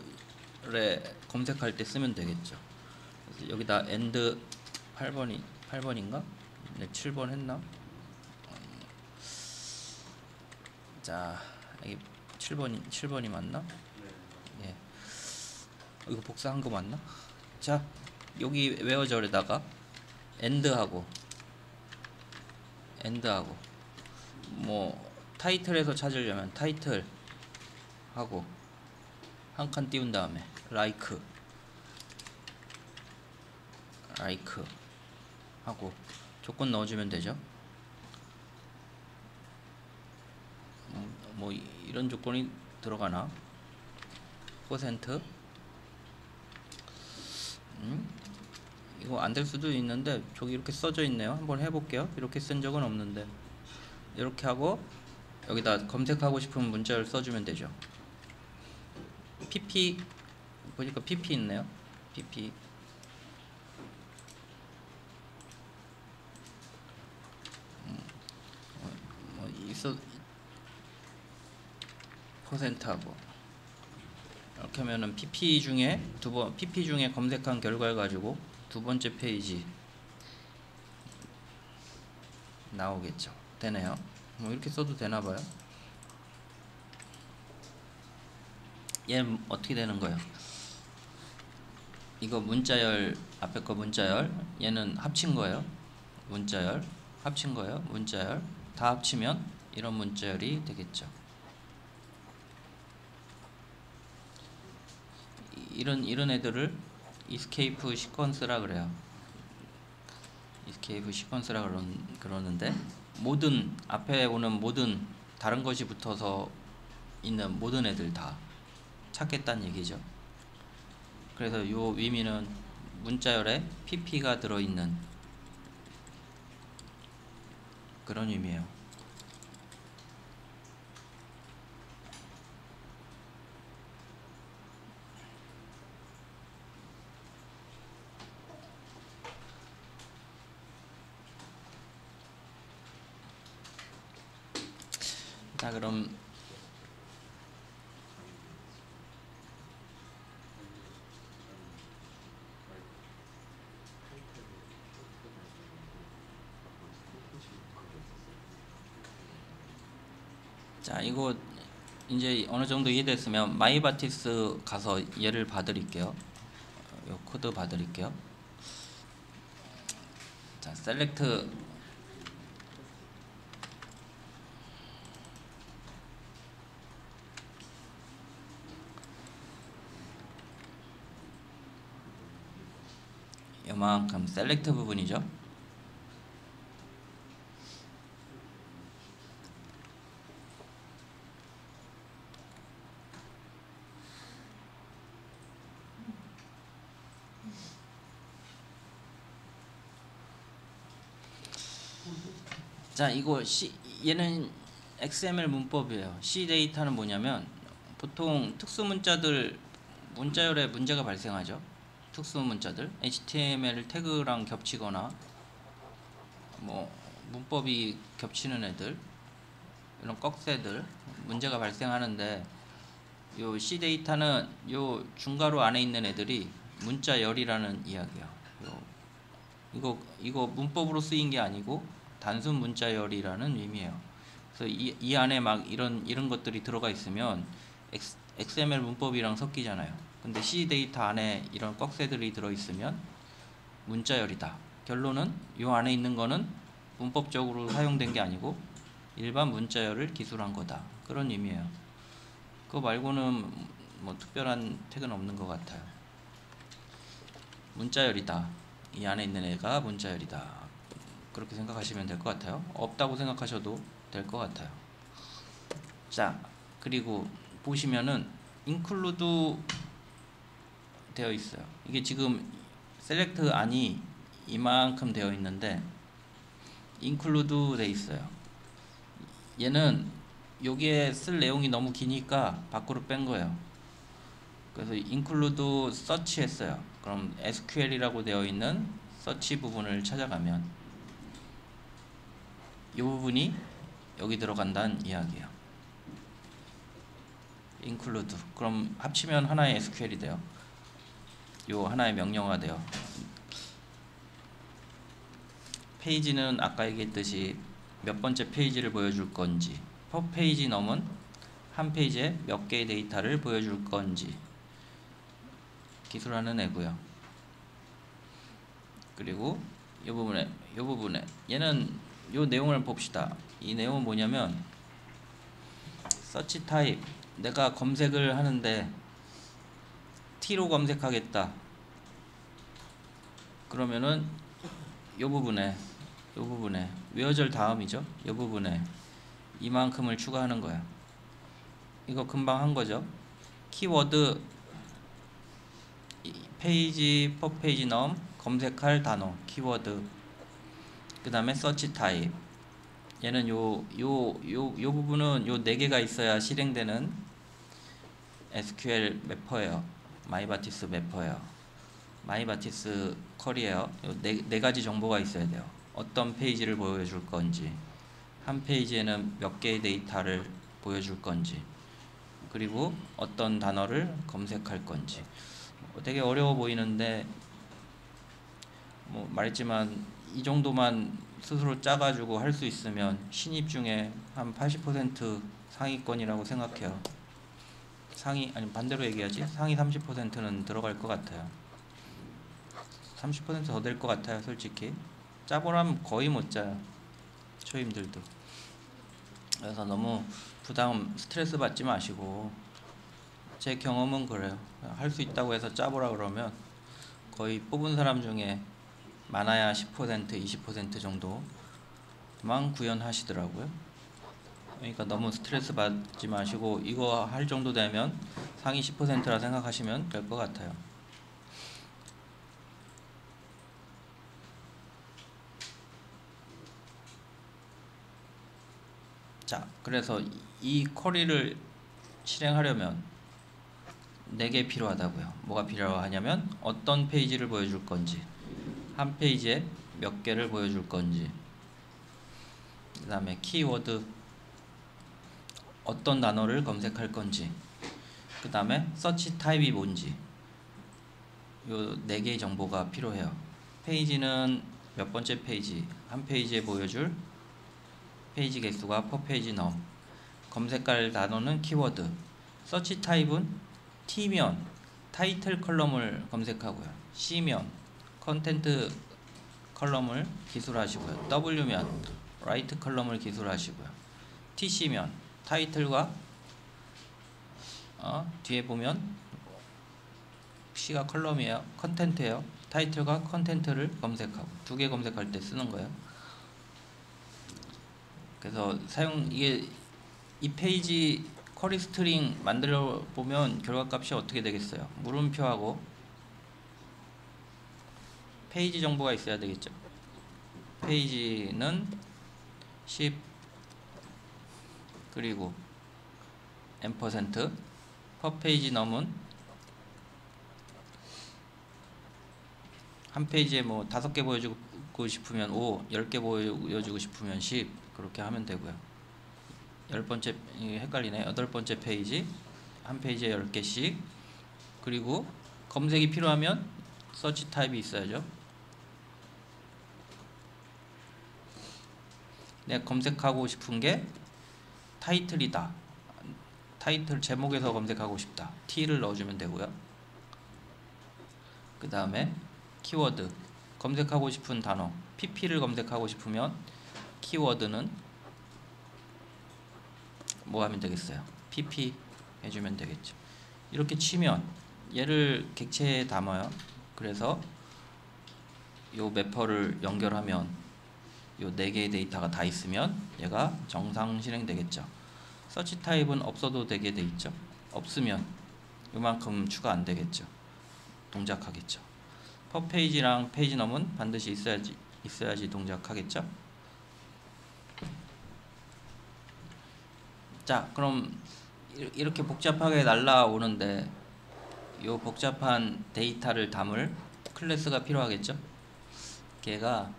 검색할 때 쓰면 되겠죠. 그래서 여기다 end 8번인가? 네, 7번 했나? 자, 여기 7번이 맞나? 예. 이거 복사한 거 맞나? 자, 여기 웨어절에다가 end하고 뭐 타이틀에서 찾으려면 타이틀 하고 한 칸 띄운 다음에 like 하고 조건 넣어주면 되죠. 뭐 이런 조건이 들어가나? 퍼센트 이거 안 될 수도 있는데 저기 이렇게 써져 있네요. 한번 해볼게요. 이렇게 쓴 적은 없는데 이렇게 하고 여기다 검색하고 싶은 문자를 써주면 되죠. pp 보니까 pp 있네요. pp 뭐 있어 퍼센트하고 이렇게 하면은 pp 중에 pp 중에 검색한 결과를 가지고 두 번째 페이지 나오겠죠. 되네요. 뭐 이렇게 써도 되나 봐요. 얘는 어떻게 되는 거예요? 이거 문자열, 앞에 거 문자열, 얘는 합친 거예요. 문자열 합친 거예요. 문자열 다 합치면 이런 문자열이 되겠죠. 이런 애들을 escape sequence라 그래요. escape sequence라 그러는데 모든 앞에 오는 모든 다른 것이 붙어서 있는 모든 애들 다 찾겠다는 얘기죠. 그래서 요 의미는 문자열에 pp가 들어있는 그런 의미예요. 자, 그럼 자, 이거 이제 어느 정도 이해됐으면 마이바티스 가서 얘를 봐드릴게요. 요 코드 봐드릴게요. 자, 셀렉트 요만큼 셀렉트 부분이죠. 자, 이거 얘는 XML 문법이에요. C 데이터는 뭐냐면 보통 특수 문자들 문자열에 문제가 발생하죠. 특수 문자들 HTML 태그랑 겹치거나 뭐 문법이 겹치는 애들, 이런 꺽쇠들 문제가 발생하는데, 요 C 데이터는 요 중괄호 안에 있는 애들이 문자열이라는 이야기야. 이거 문법으로 쓰인 게 아니고 단순 문자열이라는 의미예요. 그래서 이 안에 막 이런 것들이 들어가 있으면 XML 문법이랑 섞이잖아요. 근데 C 데이터 안에 이런 꺽쇠들이 들어 있으면 문자열이다. 결론은 요 안에 있는 거는 문법적으로 사용된 게 아니고 일반 문자열을 기술한 거다. 그런 의미예요. 그거 말고는 뭐 특별한 태그는 없는 것 같아요. 문자열이다. 이 안에 있는 애가 문자열이다. 그렇게 생각하시면 될 것 같아요. 없다고 생각하셔도 될 것 같아요. 자, 그리고 보시면은 include 되어 있어요. 이게 지금 셀렉트 안이 이만큼 되어 있는데 include 돼 있어요. 얘는 여기에 쓸 내용이 너무 기니까 밖으로 뺀 거예요. 그래서 include search 했어요. 그럼 SQL이라고 되어 있는 search 부분을 찾아가면 이 부분이 여기 들어간다는 이야기예요. include. 그럼 합치면 하나의 SQL이 돼요. 요 하나의 명령어가 돼요. 페이지는 아까 얘기했듯이 몇 번째 페이지를 보여줄 건지, per 페이지 넘은 한 페이지에 몇 개의 데이터를 보여줄 건지 기술하는 애고요. 그리고 이 부분에 얘는 요 내용을 봅시다. 이 내용은 뭐냐면 search type, 내가 검색을 하는데 T로 검색하겠다. 그러면은 요 부분에 외어절 다음이죠. 요 부분에 이만큼을 추가하는 거야. 이거 금방 한 거죠. 키워드 페이지, per 페이지 넘 검색할 단어 키워드, 그 다음에 search type. 얘는 요 부분은 요 4개가 있어야 실행되는 SQL 매퍼예요. 마이바티스 매퍼예요. 마이바티스 쿼리예요. 요 네 가지 정보가 있어야 돼요. 어떤 페이지를 보여줄 건지, 한 페이지에는 몇 개의 데이터를 보여줄 건지, 그리고 어떤 단어를 검색할 건지. 되게 어려워 보이는데 뭐 말했지만 이 정도만 스스로 짜가지고 할 수 있으면 신입 중에 한 80% 상위권이라고 생각해요. 아니 반대로 얘기하지, 상위 30%는 들어갈 것 같아요. 30% 더 될 것 같아요. 솔직히 짜보라면 거의 못 짜요, 초임들도. 그래서 너무 부담, 스트레스 받지 마시고, 제 경험은 그래요. 할 수 있다고 해서 짜보라 그러면 거의 뽑은 사람 중에 많아야 10%, 20% 정도만 구현하시더라고요. 그러니까 너무 스트레스 받지 마시고 이거 할 정도 되면 상위 10%라 생각하시면 될 것 같아요. 자, 그래서 이 쿼리를 실행하려면 4개 필요하다고요. 뭐가 필요하냐면 어떤 페이지를 보여줄 건지, 한 페이지에 몇 개를 보여줄 건지, 그 다음에 키워드 어떤 단어를 검색할 건지, 그 다음에 서치 타입이 뭔지, 요 4개의 정보가 필요해요. 페이지는 몇 번째 페이지, 한 페이지에 보여줄 페이지 개수가 per 페이지 넘, 검색할 단어는 키워드, 서치 타입은 T면 타이틀 컬럼을 검색하고요. C면 컨텐트 컬럼을 기술하시고요. W면 라이트 컬럼을 기술하시고요. TC면 타이틀과 뒤에 보면 C가 컬럼이에요. 컨텐트예요. 타이틀과 컨텐트를 검색하고 2개 검색할 때 쓰는 거예요. 그래서 이게 이 페이지 쿼리 스트링 만들어 보면 결과값이 어떻게 되겠어요? 물음표하고 페이지 정보가 있어야 되겠죠. 페이지는 10 그리고 %, per 페이지 넘은 한 페이지에 뭐 5개 보여주고 싶으면 5, 10개 보여주고 싶으면 10 그렇게 하면 되고요. 10번째 헷갈리네. 8번째 페이지 한 페이지에 10개씩, 그리고 검색이 필요하면 서치 타입이 있어야죠. 내가 검색하고 싶은 게 타이틀이다. 타이틀 제목에서 검색하고 싶다. T를 넣어주면 되고요. 그 다음에 키워드 검색하고 싶은 단어 PP를 검색하고 싶으면 키워드는 뭐 하면 되겠어요? PP 해주면 되겠죠. 이렇게 치면 얘를 객체에 담아요. 그래서 요 매퍼를 연결하면 요 4개의 데이터가 다 있으면 얘가 정상 실행되겠죠. 서치 타입은 없어도 되게 돼 있죠. 없으면 요만큼 추가 안 되겠죠. 동작하겠죠. per 페이지랑 페이지 넘은 반드시 있어야지 동작하겠죠. 자, 그럼 이렇게 복잡하게 날라오는데 이 복잡한 데이터를 담을 클래스가 필요하겠죠. 걔가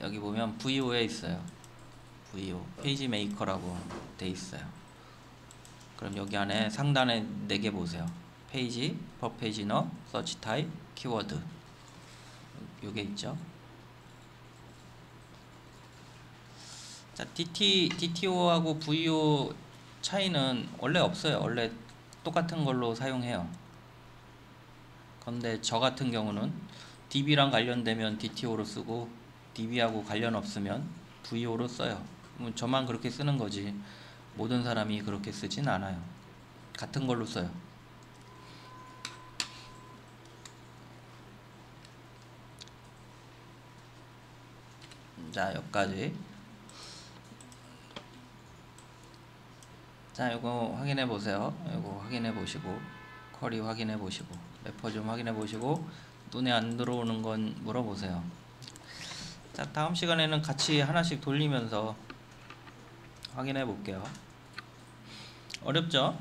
여기 보면 VO에 있어요. VO 페이지 메이커라고 돼 있어요. 그럼 여기 안에 상단에 4개 보세요. 페이지, per 페이지 넘, 서치 타입, 키워드 요게 있죠. 자, DTO하고 VO 차이는 원래 없어요. 원래 똑같은 걸로 사용해요. 그런데 저 같은 경우는 DB랑 관련되면 DTO로 쓰고 DB하고 관련 없으면 VO로 써요. 저만 그렇게 쓰는 거지 모든 사람이 그렇게 쓰진 않아요. 같은 걸로 써요. 자, 여기까지. 자, 이거 확인해 보세요. 이거 확인해 보시고 쿼리 확인해 보시고 매퍼 좀 확인해 보시고 눈에 안 들어오는 건 물어보세요. 자, 다음 시간에는 같이 하나씩 돌리면서 확인해 볼게요. 어렵죠?